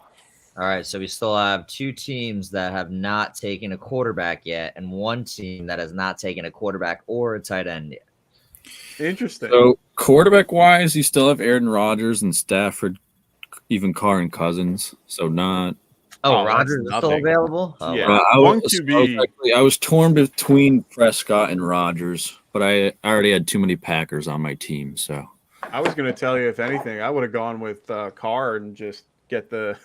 right, so we still have 2 teams that have not taken a quarterback yet, and 1 team that has not taken a quarterback or a tight end yet. Interesting. So quarterback-wise, you still have Aaron Rodgers and Stafford, even Carr and Cousins. So not. Oh, Rodgers is still available? Oh, yeah. wow. I was torn between Prescott and Rodgers, but I already had too many Packers on my team. So I was going to tell you, if anything, I would have gone with Carr and just get the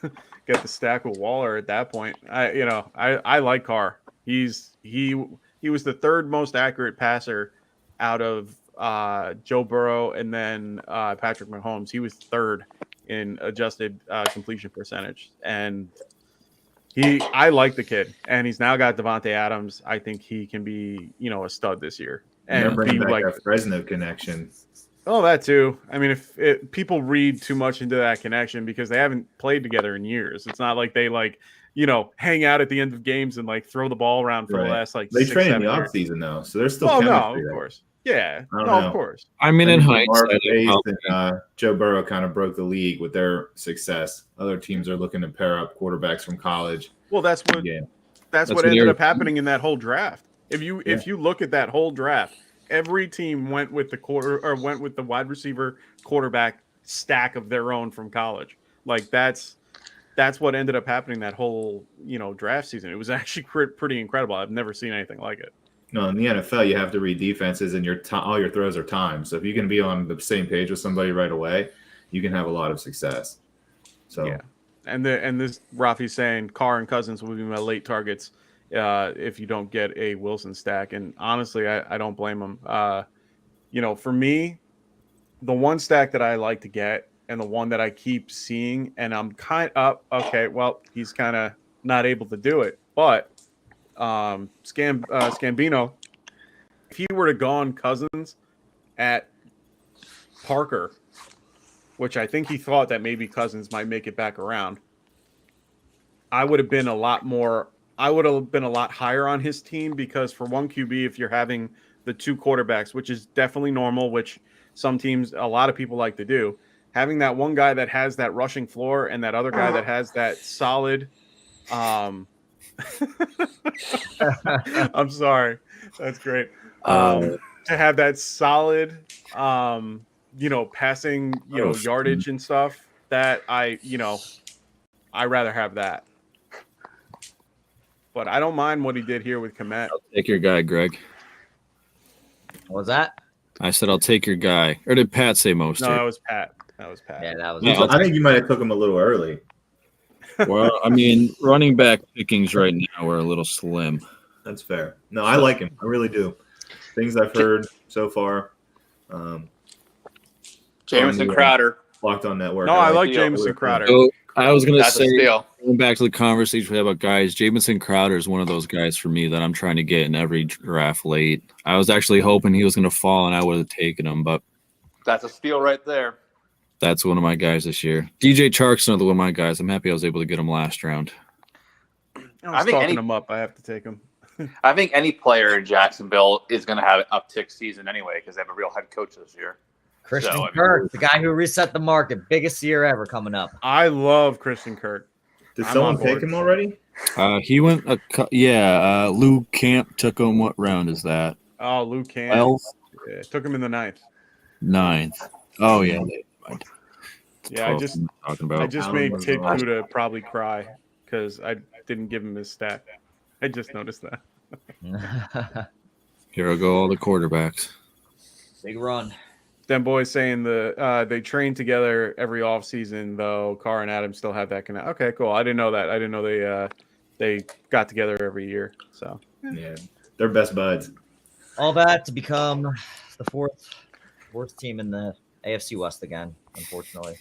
stack with Waller at that point. I like Carr. He was the 3rd most accurate passer out of Joe Burrow and then Patrick Mahomes. He was 3rd in adjusted completion percentage. And I like the kid, and he's now got Devontae Adams. I think he can be, a stud this year. And they're bringing be back that Fresno connection. Oh, that too. I mean, if people read too much into that connection because they haven't played together in years, it's not like they hang out at the end of games and throw the ball around for the last They 6, train in 7 the years. off season though, so there's still Oh chemistry no, of there. course. Yeah, I don't no, know. of course. I mean, in Lamar hindsight, Chase and Joe Burrow kind of broke the league with their success. Other teams are looking to pair up quarterbacks from college. Well, that's what what ended they're- up happening in that whole draft. If you look at that whole draft, every team went with the wide receiver quarterback stack of their own from college. That's what ended up happening that whole draft season. It was actually pretty incredible. I've never seen anything like it. No, in the NFL, you have to read defenses, and all your throws are timed. So if you can be on the same page with somebody right away, you can have a lot of success. So yeah, and this Rafi's saying Carr and Cousins will be my late targets if you don't get a Wilson stack. And honestly, I don't blame him. For me, the one stack that I like to get and the one that I keep seeing, and I'm he's kind of not able to do it, but Scambino, if he were to go on Cousins at Parker, which I think he thought that maybe Cousins might make it back around, I would have been a lot higher on his team, because for one QB, if you're having the two quarterbacks, which is definitely normal, which some teams, a lot of people like to do, having that one guy that has that rushing floor and that other guy that has that solid I'm sorry. That's great. To have that solid, passing, yardage and stuff, that I'd rather have that. But I don't mind what he did here with Komet. I'll take your guy, Greg. What was that? I said I'll take your guy. Or did Pat say most? No, that was Pat. Yeah, that was. I think you might have took him a little early. Well, I mean, running back pickings right now are a little slim. That's fair. No, I like him. I really do. Things I've heard so far. Jamison Crowder. Locked On Network. No, I like Steal. Jamison Crowder. So I was going to That's a say, steal. going back to the conversation we had about guys, Jamison Crowder is one of those guys for me that I'm trying to get in every draft late. I was actually hoping he was going to fall and I would have taken him, but That's a steal right there. that's one of my guys this year. DJ Chark's another one of my guys. I'm happy I was able to get him last round. I was talking him up. I have to take him. I think any player in Jacksonville is going to have an uptick season anyway because they have a real head coach this year. Christian So, I mean, Kirk, the guy who reset the market, biggest year ever coming up. I love Christian Kirk. Did I'm someone on board. take him already? He went, Lou Camp took him. What round is that? Oh, Luke Cam. 12th? Yeah, took him in the 9th. 9th. Oh, yeah. Yeah, I just talking about. I just Allen made was Ted the last Kuda probably cry because I didn't give him his stack. I just noticed that. Here we go, all the quarterbacks. Big run. Them boys saying they train together every offseason, though Carr and Adams still have that connect. Okay, cool. I didn't know that. I didn't know they got together every year. So Yeah, they're best buds. All that to become the fourth team in the AFC West again, unfortunately.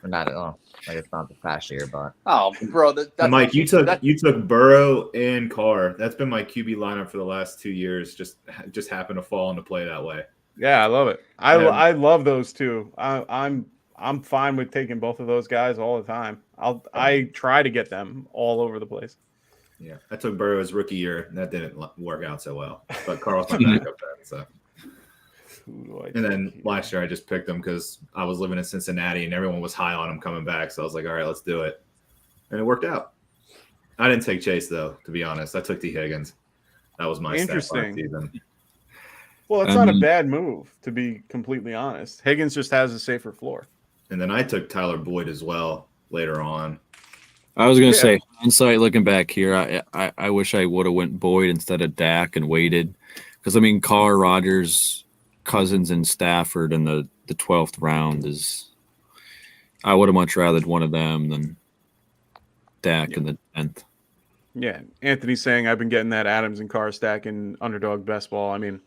Or not at all. Like it's not the past year, but Oh, bro, that's Mike, you took Burrow and Carr. That's been my QB lineup for the last 2 years. Just happened to fall into play that way. yeah, I love it. Yeah. I love those two. I'm fine with taking both of those guys all the time. I try to get them all over the place. Yeah, I took Burrow his rookie year, and that didn't work out so well. But Carl's my backup then. So, Who do I and then take here? last year I just picked him because I was living in Cincinnati and everyone was high on him coming back. So I was like, all right, let's do it, and it worked out. I didn't take Chase though, to be honest. I took T. Higgins. That was my stat last Interesting. season. Well, it's not a bad move, to be completely honest. Higgins just has a safer floor. And then I took Tyler Boyd as well later on. I was going to Yeah. say, hindsight looking back here, I wish I would have went Boyd instead of Dak and waited. Because, I mean, Carr, Rodgers, Cousins, and Stafford in the 12th round is – I would have much rather one of them than Dak in the 10th. Yeah, Anthony's saying I've been getting that Adams and Carr stack in Underdog best ball. I mean,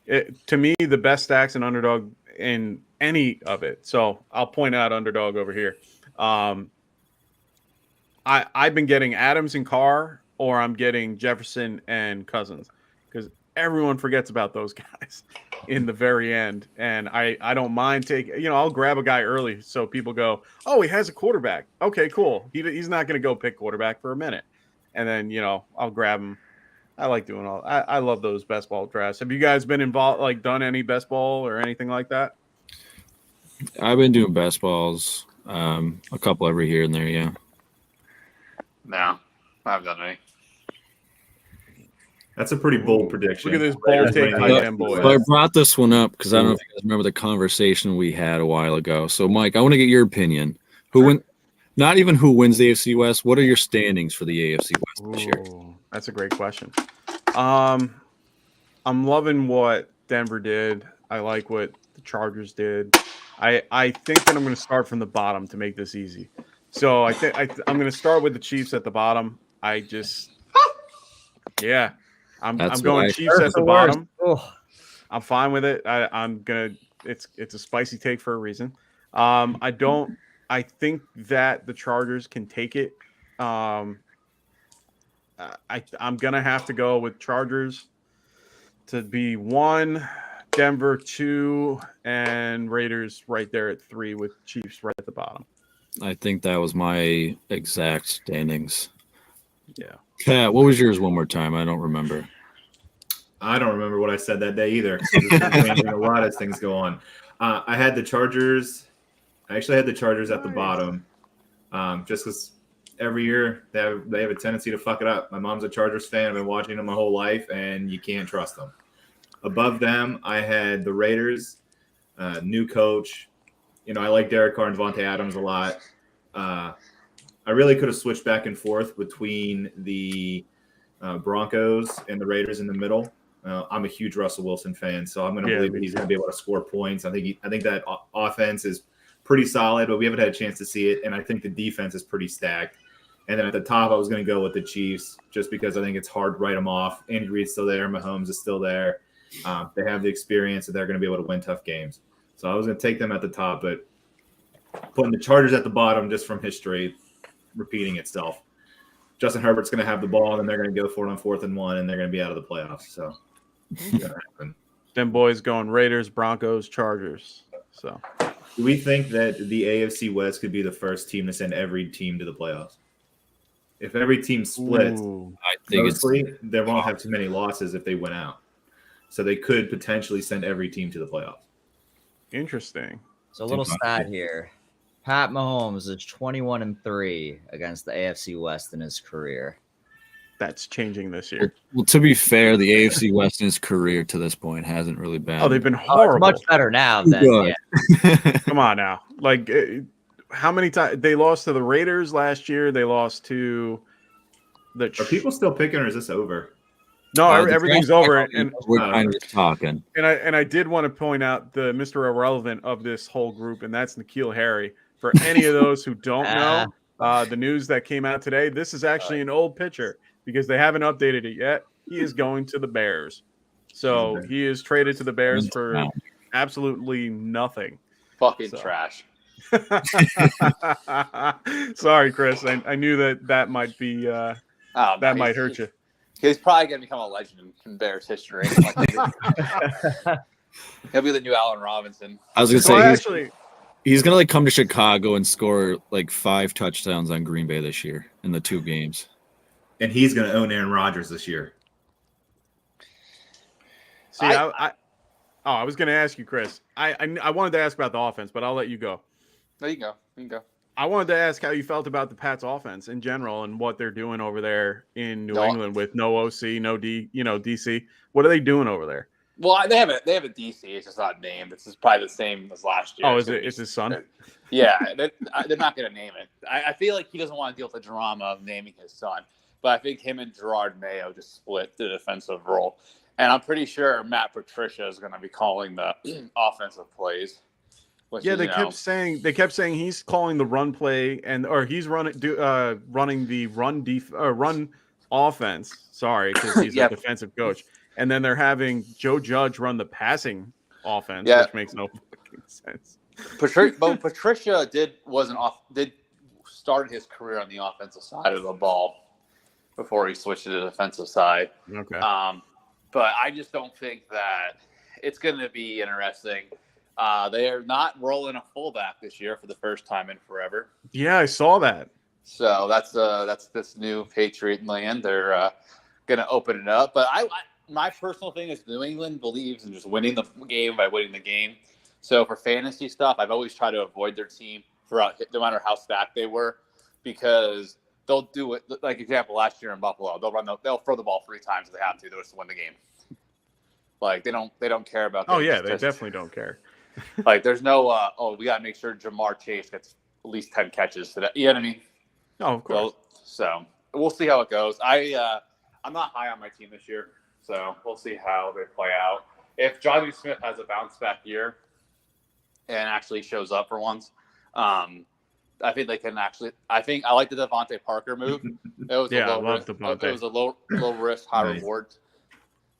to me, the best stacks in Underdog in any of it. So I'll point out Underdog over here. I've been getting Adams and Carr, or I'm getting Jefferson and Cousins, because everyone forgets about those guys in the very end. And I don't mind taking, I'll grab a guy early so people go, oh, he has a quarterback. Okay, cool. He's not going to go pick quarterback for a minute. And then, I'll grab him. I like doing I love those best ball drafts. Have you guys been involved, like done any best ball or anything like that? I've been doing best balls, a couple every here and there. Yeah. No, I haven't done any. That's a pretty bold prediction. Look at this bold take by them boys. Well, I brought this one up because I don't know if you guys remember the conversation we had a while ago. So, Mike, I want to get your opinion. Not even who wins the AFC West. What are your standings for the AFC West this year? That's a great question. I'm loving what Denver did. I like what the Chargers did. I think that I'm going to start from the bottom to make this easy. So I'm going to start with the Chiefs at the bottom. I'm going Chiefs at the bottom. I'm fine with it. It's a spicy take for a reason. I think that the Chargers can take it. I'm going to have to go with Chargers to be 1, Denver 2, and Raiders right there at 3 with Chiefs right at the bottom. I think that was my exact standings. Yeah. Pat, what was yours one more time? I don't remember. I don't remember what I said that day either. A lot of things go on. I had the Chargers. I actually had the Chargers at the bottom, just because every year they have a tendency to fuck it up. My mom's a Chargers fan. I've been watching them my whole life, and you can't trust them. Above them, I had the Raiders, new coach. I like Derek Carr and Devontae Adams a lot. I really could have switched back and forth between the Broncos and the Raiders in the middle. I'm a huge Russell Wilson fan, so I'm going to believe he's going to be able to score points. I think that offense is pretty solid, but we haven't had a chance to see it, and I think the defense is pretty stacked. And then at the top, I was going to go with the Chiefs just because I think it's hard to write them off. Andy Reid's still there. Mahomes is still there. They have the experience that they're going to be able to win tough games. So I was going to take them at the top, but putting the Chargers at the bottom just from history, repeating itself. Justin Herbert's going to have the ball, and then they're going to go for it on 4th and 1, and they're going to be out of the playoffs. So it's going to happen. Them boys going Raiders, Broncos, Chargers. So do we think that the AFC West could be the first team to send every team to the playoffs? If every team splits, I think they won't have too many losses if they win out. So they could potentially send every team to the playoffs. Interesting. So a little stat here. Pat Mahomes is 21-3 against the AFC West in his career. That's changing this year. Well, to be fair, the AFC West in his career to this point hasn't really been. Oh, they've been horrible. It's much better now than Come on now. Like, how many times they lost to the Raiders last year? They lost to the. Are people still picking, or is this over? No, everything's over. And we're kind of talking. And I did want to point out the Mr. Irrelevant of this whole group, and that's N'Keal Harry. For any of those who don't know, the news that came out today, this is actually an old pitcher because they haven't updated it yet. He is going to the Bears. So he is traded to the Bears for absolutely nothing. Fucking trash. Sorry, Chris. I knew that might be might hurt you. He's probably going to become a legend in Bears history. He'll be the new Allen Robinson. I was going to say, he's going to come to Chicago and score 5 touchdowns on Green Bay this year in the 2 games. And he's going to own Aaron Rodgers this year. See, I was going to ask you, Chris. I wanted to ask about the offense, but I'll let you go. There you go. I wanted to ask how you felt about the Pats offense in general and what they're doing over there in New England with no OC, no DC. What are they doing over there? Well, they have a DC. It's just not named. It's just probably the same as last year. Oh, is it? It's his son? Yeah, they're not going to name it. I feel like he doesn't want to deal with the drama of naming his son. But I think him and Gerard Mayo just split the defensive role. And I'm pretty sure Matt Patricia is going to be calling the offensive plays. They kept saying he's calling the run play or he's running the run offense. Sorry, because he's a defensive coach. And then they're having Joe Judge run the passing offense, which makes no fucking sense. sense. Patricia did start his career on the offensive side of the ball before he switched to the defensive side. Okay. But I just don't think that it's going to be interesting. They are not rolling a fullback this year for the first time in forever. Yeah, I saw that. So that's this new Patriot land. They're going to open it up. But my personal thing is New England believes in just winning the game by winning the game. So for fantasy stuff, I've always tried to avoid their team throughout, no matter how stacked they were, because they'll do it. Like example, last year in Buffalo, they'll throw the ball 3 times if they have to. They'll just win the game. Like they don't care about. Oh yeah, they definitely don't care. Like there's no we got to make sure Jamar Chase gets at least 10 catches today. You know what I mean? Oh, of course. So we'll see how it goes. I'm not high on my team this year, so we'll see how they play out. If Johnny Smith has a bounce back year and actually shows up for once, I think they can actually. I think I like the Devontae Parker move. It was I love Devontae. It was a low risk, high reward.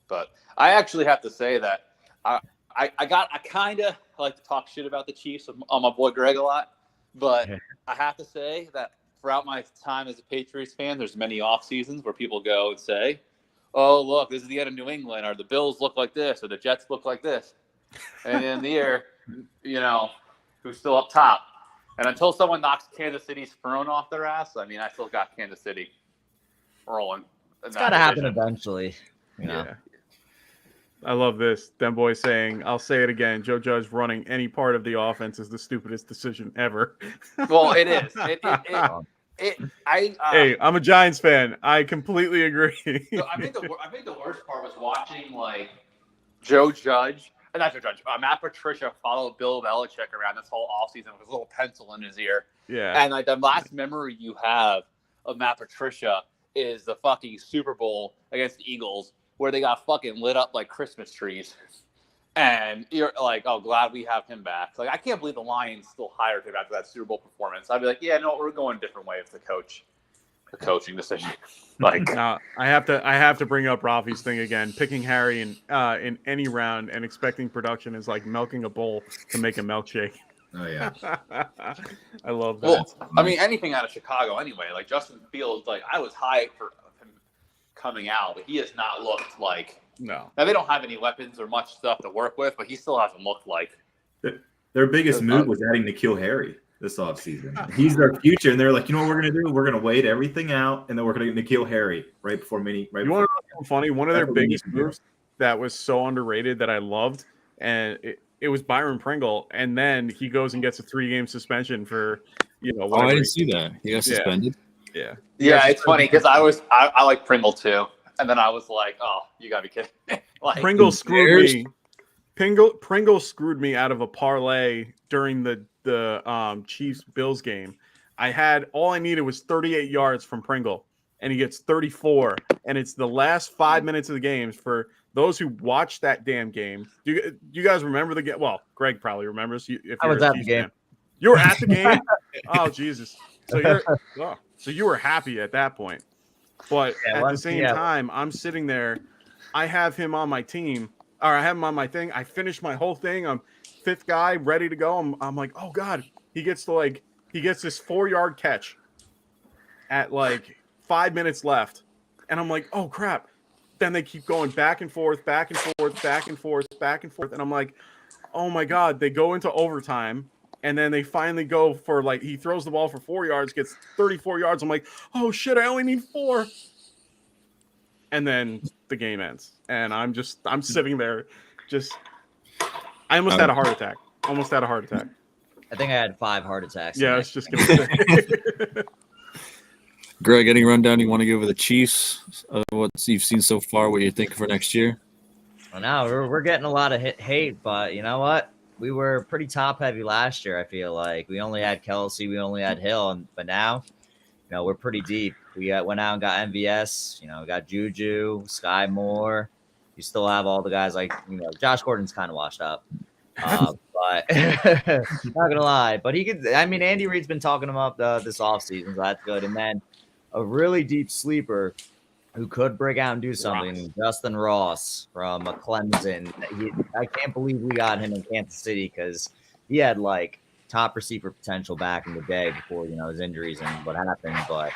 But I actually have to say that I kind of like to talk shit about the Chiefs on my boy Greg a lot, but I have to say that throughout my time as a Patriots fan, there's many off seasons where people go and say, "Oh, look, this is the end of New England," or "The Bills look like this," or "The Jets look like this," and in the year, who's still up top. And until someone knocks Kansas City's throne off their ass, I mean, I still got Kansas City rolling. It's got to happen eventually. Yeah. I love this. Them boys saying, I'll say it again, Joe Judge running any part of the offense is the stupidest decision ever. Well, it is. Hey, I'm a Giants fan. I completely agree. So I think the worst part was watching like Joe Judge. Not Joe Judge. Matt Patricia followed Bill Belichick around this whole offseason with his little pencil in his ear. Yeah. And like the last memory you have of Matt Patricia is the fucking Super Bowl against the Eagles, where they got fucking lit up like Christmas trees. And you're like, oh, glad we have him back. Like, I can't believe the Lions still hired him after that Super Bowl performance. I'd be like, yeah, no, we're going a different way with the coaching decision. Like, now, I have to bring up Rafi's thing again. Picking Harry in any round and expecting production is like milking a bull to make a milkshake. Oh yeah, I love that. Well, I mean, anything out of Chicago anyway. Like Justin Fields, like I was high for him coming out, but he has not looked like. No. Now they don't have any weapons or much stuff to work with, but he still hasn't looked like. Their biggest move was adding N'Keal Harry this offseason. He's their future, and they're like, you know what we're gonna do? We're gonna wait everything out, and then we're gonna get N'Keal Harry right before mini. Right. You want to know something funny? One of their biggest moves that was so underrated that I loved, and it was Byron Pringle, and then he goes and gets a 3-game suspension for, Oh, I didn't see that. He got suspended. Yeah. Yeah, it's funny because I like Pringle too, and then I was like, oh, you gotta be kidding me. Like, Pringle screwed me. Pringle screwed me out of a parlay during the Chiefs-Bills game. All I needed was 38 yards from Pringle, and he gets 34, and it's the last 5 minutes of the game. For those who watched that damn game, do you guys remember the game? Well, Greg probably remembers. I was at the game. You were at the game? Oh, Jesus. So you were happy at that point. But at the same time, I'm sitting there. I have him on my team. Or I have him on my thing. I finished my whole thing. I'm 5th guy, ready to go. I'm like, oh God. He gets this 4-yard catch at like 5 minutes left. And I'm like, oh crap. Then they keep going back and forth, back and forth, back and forth, back and forth. And I'm like, oh my God. They go into overtime. And then they finally go for he throws the ball for 4 yards, gets 34 yards. I'm like, oh shit, I only need 4. And then the game ends. And I'm sitting there I almost had a heart attack. I think I had 5 heart attacks. Yeah, I was just going to say. Greg, any rundown you want to give over the Chiefs? What you've seen so far, what you think for next year? Well, now we're getting a lot of hate, but you know what? We were pretty top heavy last year. I feel like we only had Kelsey, we only had Hill, but now, we're pretty deep. We went out and got MVS. We got Juju, Sky Moore. You still have all the guys like Josh Gordon's kind of washed up, but not gonna lie. But he could. I mean, Andy Reid's been talking him up this offseason, so that's good. And then a really deep sleeper who could break out and do something. Justin Ross from Clemson. I can't believe we got him in Kansas City because he had like top receiver potential back in the day before, his injuries and what happened. But,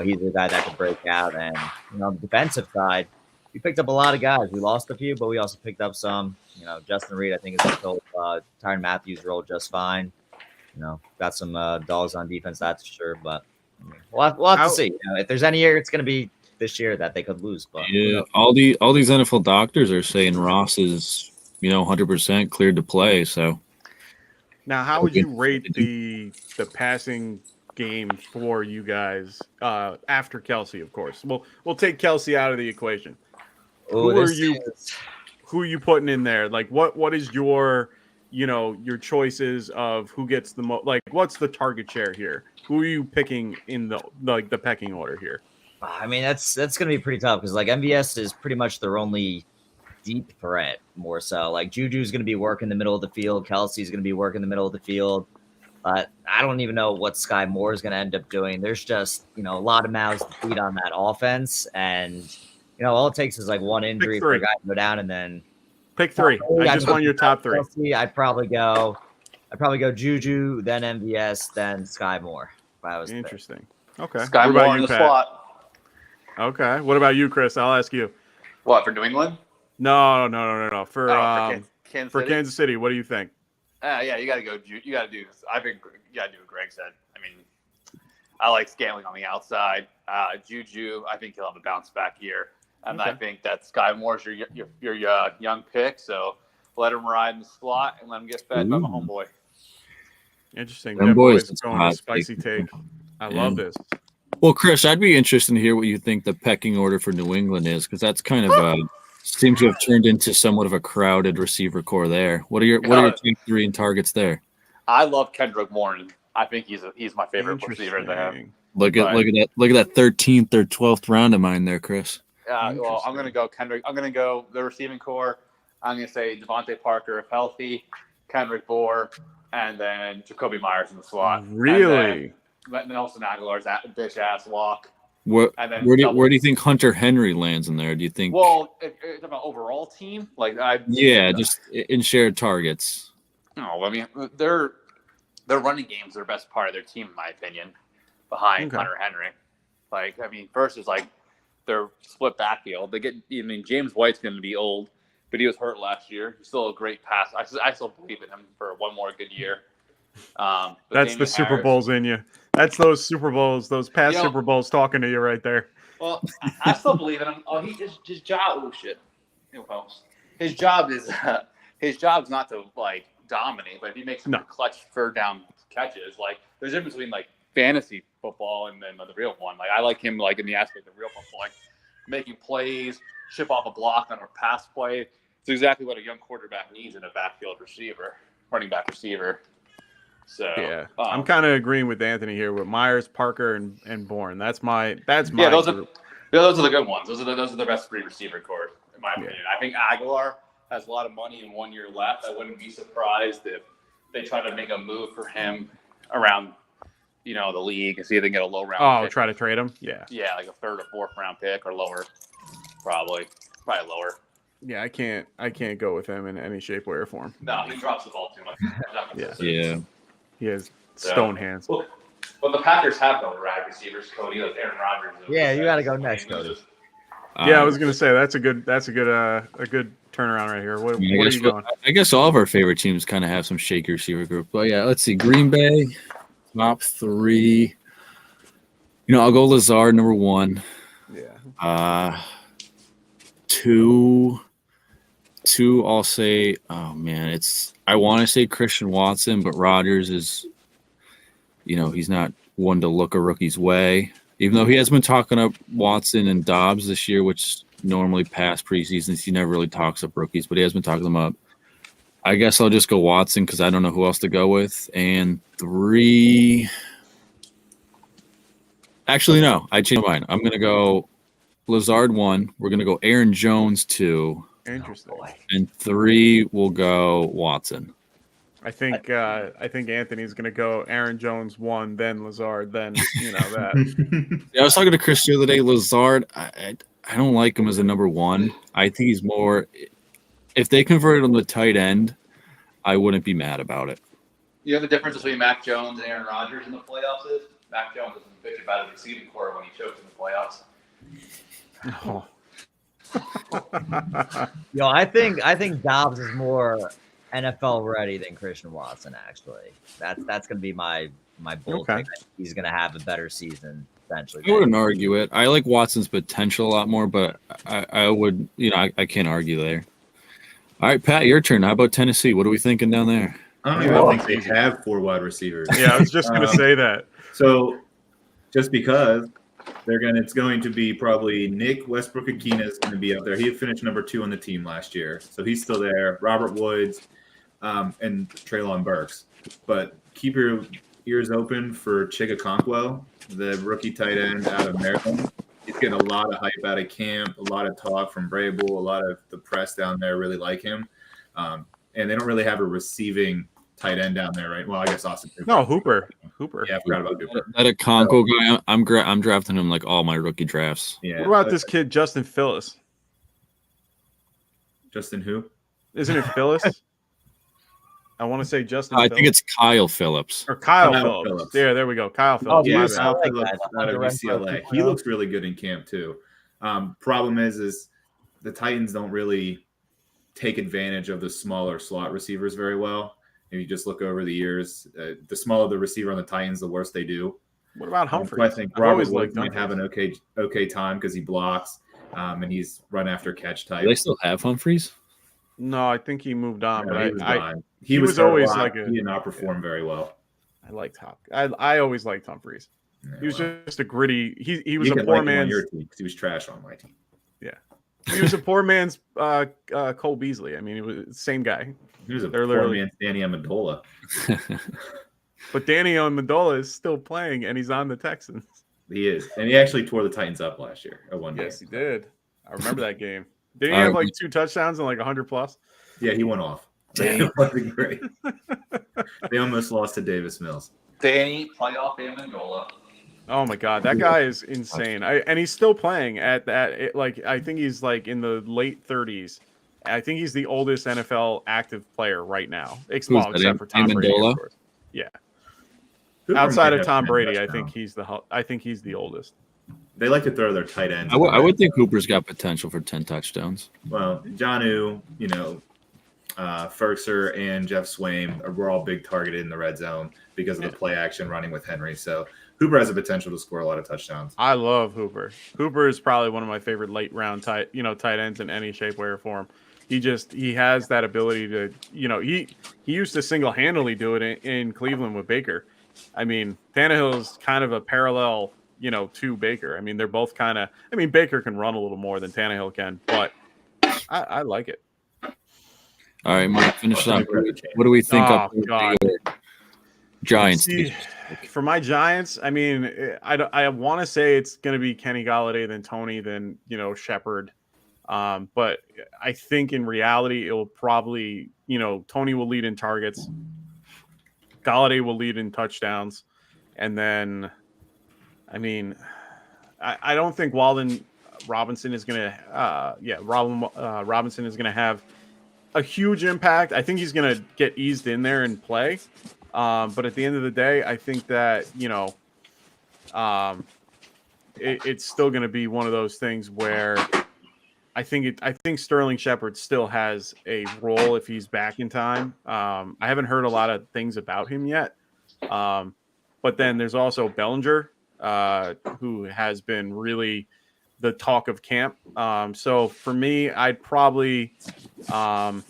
he's the guy that could break out. And, on the defensive side, we picked up a lot of guys. We lost a few, but we also picked up some. Justin Reed, I think, is going to fill Tyrann Matthews' role just fine. Got some dogs on defense, that's for sure. But we'll have to see. If there's any year, it's going to be this year that they could lose. But yeah, all these NFL doctors are saying Ross is 100% cleared to play. So now, how would you rate the passing game for you guys after Kelsey? Of course, we'll take Kelsey out of the equation. Who are you putting in there? Like, what is your your choices of who gets the most? Like, what's the target share here? Who are you picking in the pecking order here? I mean, that's going to be pretty tough because like MVS is pretty much their only deep threat, more so. Like Juju's going to be working the middle of the field. Kelsey's going to be working the middle of the field. But I don't even know what Sky Moore is going to end up doing. There's just, a lot of mouths to feed on that offense. And, all it takes is like one injury for a guy to go down and then. Pick three. I just want your top three. Kelsey, I'd probably go Juju, then MVS, then Sky Moore. If I was interesting. Okay. Sky Moore in the slot. Okay. What about you, Chris? I'll ask you. What, for New England? No. For Kansas City, what do you think? Yeah, you got to go. You got to do. I think you got to do what Greg said. I mean, I like Scantling on the outside. Juju, I think he'll have a bounce back year, and I think that Sky Moore's your young pick. So let him ride in the slot and let him get fed by my homeboy. Interesting. Them boys going a spicy take. I love this. Well, Chris, I'd be interested to hear what you think the pecking order for New England is, because that's kind of seems to have turned into somewhat of a crowded receiver core there. What are your top three and targets there? I love Kendrick Bourne. I think he's my favorite receiver there. Look at that 13th or 12th round of mine there, Chris. Well, I'm gonna go Kendrick. I'm gonna go the receiving core. I'm gonna say Devontae Parker if healthy, Kendrick Bourne, and then Jacoby Myers in the slot. Really? Nelson Aguilar's bitch ass walk. Where do you think Hunter Henry lands in there? Do you think? Well, if you're talking about overall team, just in shared targets. No, I mean their running game's their best part of their team, in my opinion, behind Hunter Henry. First is their split backfield. James White's going to be old, but he was hurt last year. He's still a great pass. I still believe in him for one more good year. That's the Super Bowls in you. That's those Super Bowls, those past Super Bowls talking to you right there. Well, I still believe in him. Oh, his job. Oh shit. His job is not to dominate, but if he makes some clutch third down catches, there's a difference between fantasy football and then the real one. I like him in the aspect of real football, making plays, ship off a block on a pass play. It's exactly what a young quarterback needs in a running back receiver. So yeah, I'm kind of agreeing with Anthony here with Myers, Parker, and Bourne. That's my those are the good ones. Those are the best three receiver core in my opinion. I think Aguilar has a lot of money and 1 year left. I wouldn't be surprised if they try to make a move for him around the league and see if they can get a low round. Pick. Try to trade him. Yeah, a third or fourth round pick or lower, probably lower. Yeah, I can't go with him in any shape, way, or form. No, he drops the ball too much. Yeah. He has stone hands. Well, the Packers have no wide receivers, Cody. Aaron Rodgers. Yeah, you got to go next, Cody. I was gonna say that's a good turnaround right here. What are you going? I guess all of our favorite teams kind of have some shaky receiver group. But yeah, let's see. Green Bay, top three. I'll go Lazard number one. Yeah. Two. I'll say. Oh man, I want to say Christian Watson, but Rodgers is. He's not one to look a rookie's way. Even though he has been talking up Watson and Dobbs this year, which normally past preseasons he never really talks up rookies, but he has been talking them up. I guess I'll just go Watson because I don't know who else to go with. And three. Actually, no, I changed my mind. I'm going to go Lazard 1. We're going to go Aaron Jones 2. Interesting. And 3 will go Watson. I think Anthony's going to go Aaron Jones 1, then Lazard, then that. Yeah, I was talking to Chris the other day. Lazard, I don't like him as a number 1. I think he's more. If they converted him to tight end, I wouldn't be mad about it. You know the difference between Mac Jones and Aaron Rodgers in the playoffs is? Mac Jones doesn't bitch about his receiving core when he chokes in the playoffs. Oh. I think Dobbs is more NFL ready than Christian Watson. Actually, that's gonna be my bold Okay. pick. He's gonna have a better season eventually. I wouldn't argue it. I like Watson's potential a lot more, but I would, I can't argue there. All right, Pat, your turn. How about Tennessee? What are we thinking down there? I don't even think they have 4 wide receivers. Yeah, I was just going to say that. So just because it's going to be probably Nick Westbrook-Akina is going to be up there. He had finished number 2 on the team last year, so he's still there. Robert Woods and Treylon Burks. But keep your ears open for Chigakonkwo, the rookie tight end out of Maryland. He's getting a lot of hype out of camp, a lot of talk from Vrabel, a lot of the press down there really like him. And they don't really have a receiving tight end down there, right? Well, I guess Austin Hooper. No, Hooper. Yeah, I forgot about Hooper. That a Conco guy. I'm drafting him like all my rookie drafts. Yeah. What about this kid, Justin Phillips? Justin who? Isn't it Phillips? I want to say Justin I Phillips. think it's Kyle Phillips. Or Kyle Kyle Phillips. Phillips. Yeah, there we go. Kyle Phillips. Yeah, My Kyle bad. Phillips out of UCLA. He looks really good in camp too. Problem is the Titans don't really take advantage of the smaller slot receivers very well. If you just look over the years, the smaller the receiver on the Titans, the worse they do. What about Humphries? I think I've Robert always Woods liked might have an okay time because he blocks and he's run after catch type. Do they still have Humphreys? No, I think he moved on. Yeah, but he was always hurt a lot. like He did not perform very well. I liked I always liked Humphries. Yeah, He was well, just a gritty. He was you a could poor like him on man's. your team because he was trash on my team. He was a poor man's Cole Beasley. I mean, it was the same guy. He was a They're poor literally- man's Danny Amendola. But Danny Amendola is still playing, and he's on the Texans. He is, and he actually tore the Titans up last year at one Yes, game. he did. I remember that game. Did he All have right. like 2 touchdowns and like 100 plus? Yeah, he went off. Dang. It wasn't great. They almost lost to Davis Mills. Danny playoff Amendola. Oh my god, that guy is insane. And he's still playing at that. Like I think he's like in the late 30s. I think he's the oldest NFL active player right now, except for Tom Brady. Amendola? Of course. Yeah, Hooper outside might of have Tom 10 Brady, I touchdowns. think he's the oldest. They like to throw their tight ends. I would think Hooper's got potential for 10 touchdowns. Well, Jonnu, Ferkser and Jeff Swaim were all big targeted in the red zone because of the play action running with Henry. So Hooper has a potential to score a lot of touchdowns. I love Hooper. Hooper is probably one of my favorite late round tight ends in any shape, way, or form. He has that ability to, he used to single-handedly do it in Cleveland with Baker. I mean, Tannehill's kind of a parallel, to Baker. I mean, they're both kind of, Baker can run a little more than Tannehill can, but I like it. All right, Mike, finish up. What do we think of God. Giants? See, for my Giants, I mean, I want to say it's going to be Kenny Golladay, then Tony, then, Shepard. But I think in reality, it will probably, Tony will lead in targets. Golladay will lead in touchdowns. And then, I mean, I don't think Robinson is going to, Robinson is going to have a huge impact. I think he's going to get eased in there and play. But at the end of the day, I think that, it's still going to be one of those things where I think Sterling Shepard still has a role if he's back in time. I haven't heard a lot of things about him yet. But then there's also Bellinger, who has been really the talk of camp. So for me, I'd probably I'm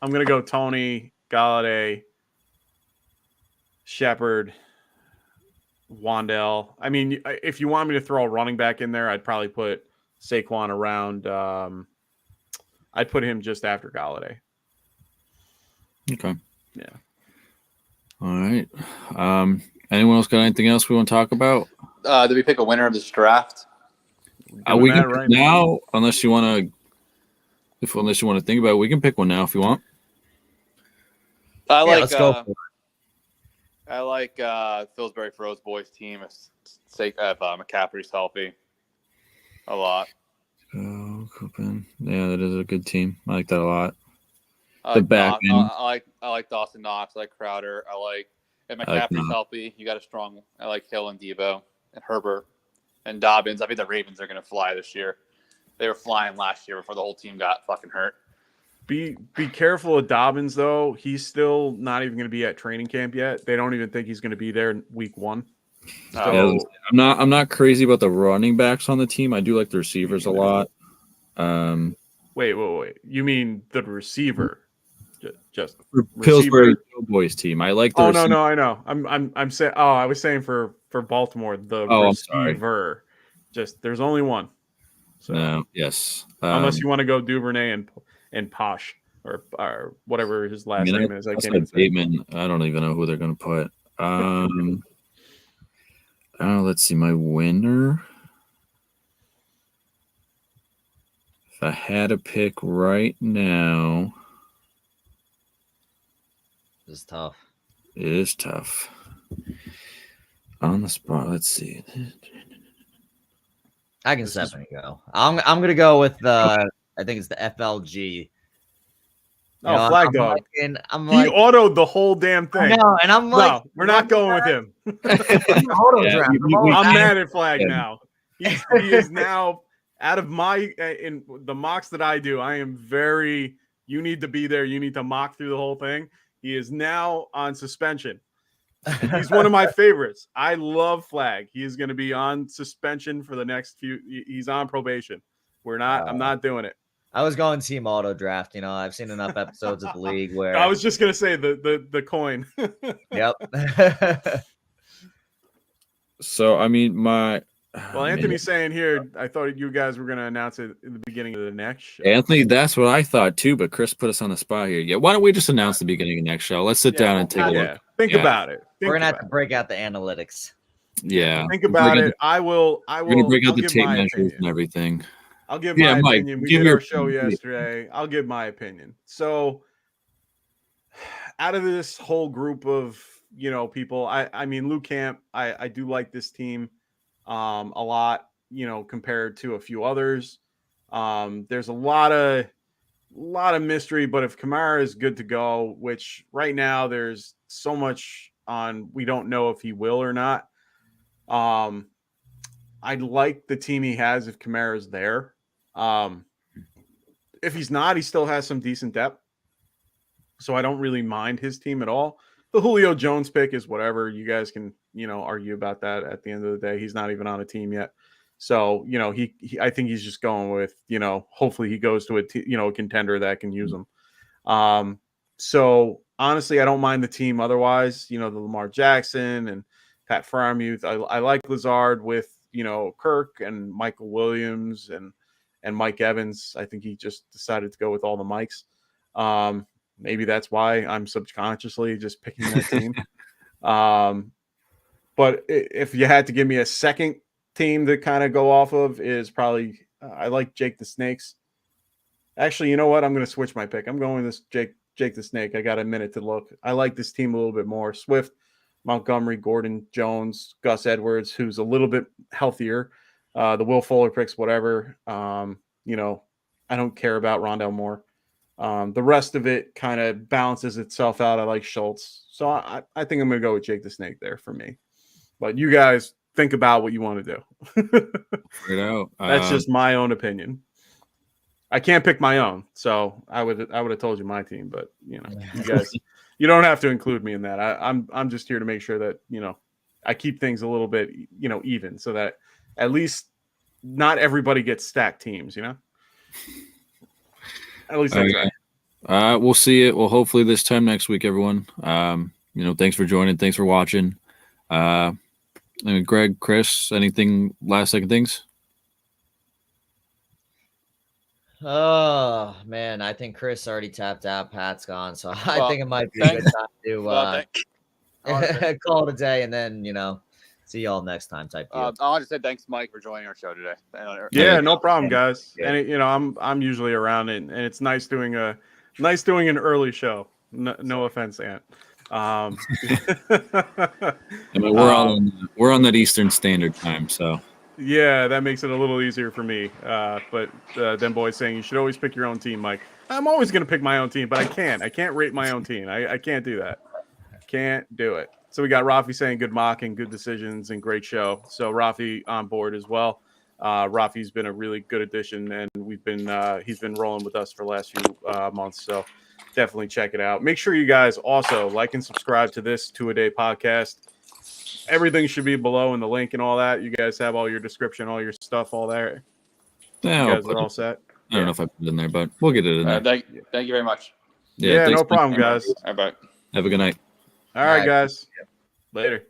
going to go Tony, Golladay, Shepard, Wandell. I mean, if you want me to throw a running back in there, I'd probably put Saquon around. I'd put him just after Golladay. Okay. Yeah. All right. Anyone else got anything else we want to talk about? Did we pick a winner of this draft? We can pick now, unless you want to think about it. We can pick one now if you want. Let's go for it. I like Pillsbury Froze boys team if McCaffrey's healthy a lot. Oh, Coopin. Yeah, that is a good team. I like that a lot. I The like back Knox. end. I like Dawson Knox. I like Crowder. If I like McCaffrey's Knox. healthy, you got a strong. I like Hill and Debo and Herbert and Dobbins. I think the Ravens are going to fly this year. They were flying last year before the whole team got fucking hurt. Be careful of Dobbins though. He's still not even going to be at training camp yet. They don't even think he's going to be there in week 1. So I'm not crazy about the running backs on the team. I do like the receivers a lot. wait. You mean the receiver? Just For receiver. Pillsbury Boys team, I like the. Oh no, I know. I'm saying. Oh, I was saying for Baltimore the I'm sorry. receiver. Just there's only one. So No, yes. unless you want to go Duvernay and Posh or whatever his last name is, I can't even say. Bateman. I don't even know who they're going to put. Let's see my winner. If I had to pick right now, This is tough. it is tough. On the spot, let's see. I can step in and go. I'm gonna go with the. I think it's the FLG. Oh, Flag Dog. I'm He autoed the whole damn thing. No, and I'm like, no, we're not going with him. I'm mad at Flag now. He is now out of in the mocks that I do. I am very. You need to be there. You need to mock through the whole thing. He is now on suspension. He's one of my favorites. I love Flag. He is going to be on suspension for the next few. He's on probation. I'm not doing it. I was going team auto draft. I've seen enough episodes of the league where I was just going to say the coin. Yep. So I mean, well, Anthony's saying here, I thought you guys were going to announce it in the beginning of the next show. Anthony, that's what I thought too, but Chris put us on the spot here. Yeah, why don't we just announce the beginning of next show? Let's sit down and take a look. Think about it. We're gonna have to break out the analytics. Yeah. Think about it. I will. We're gonna break out the tape measures and everything. I'll give my opinion. We did our show yesterday. I'll give my opinion. So, out of this whole group of people, I mean, Lou Camp, I do like this team a lot. Compared to a few others, there's a lot of mystery. But if Kamara is good to go, which right now there's so much on, we don't know if he will or not. I like the team he has if Kamara's there. If he's not, he still has some decent depth. So I don't really mind his team at all. The Julio Jones pick is whatever. You guys can, argue about that at the end of the day. He's not even on a team yet. So, I think he's just going with, hopefully he goes to a contender that can use him. So honestly, I don't mind the team otherwise, the Lamar Jackson and Pat Freiermuth. I like Lazard with, Kirk and Michael Williams and Mike Evans. I think he just decided to go with all the Mikes. Maybe that's why I'm subconsciously just picking that team. But if you had to give me a second team to kind of go off of, is probably I like Jake the Snakes. Actually, you know what? I'm going to switch my pick. I'm going with this Jake the Snake. I got a minute to look. I like this team a little bit more. Swift, Montgomery, Gordon, Jones, Gus Edwards, who's a little bit healthier. The Will Fuller picks, whatever. I don't care about Rondell Moore. The rest of it kind of balances itself out. I like Schultz. So I think I'm going to go with Jake the Snake there for me. But you guys think about what you want to do. Figure it out. That's just my own opinion. I can't pick my own, so I would have told you my team, but you guys, you don't have to include me in that. I'm just here to make sure that I keep things a little bit even, so that at least not everybody gets stacked teams. At least we'll see it. Well, hopefully this time next week, everyone. Thanks for joining. Thanks for watching. Greg, Chris, anything last second things? Oh man, I think Chris already tapped out. Pat's gone, so I think it might be a good time to call it a day, and then see y'all next time. Type. I'll just say thanks, Mike, for joining our show today. Yeah, no problem, guys. And I'm usually around it, and it's nice doing an early show. No offense, Ant. We're on that Eastern Standard Time, so yeah, that makes it a little easier for me. But then boys saying you should always pick your own team, Mike. I'm always going to pick my own team, but I can't. I can't rate my own team. I can't do that. Can't do it. So we got Rafi saying good mocking, good decisions, and great show. So Rafi on board as well. Rafi's been a really good addition, and he's been rolling with us for the last few months. So definitely check it out. Make sure you guys also like and subscribe to this 2-A-Day podcast. Everything should be below in the link and all that. You guys have all your description, all your stuff, all there. Yeah, You guys are all set. I don't know if I put it in there, but we'll get it in there. Thank you very much. Yeah, thanks, no problem, guys. All right, bye. Have a good night. All right, Bye. guys. Later.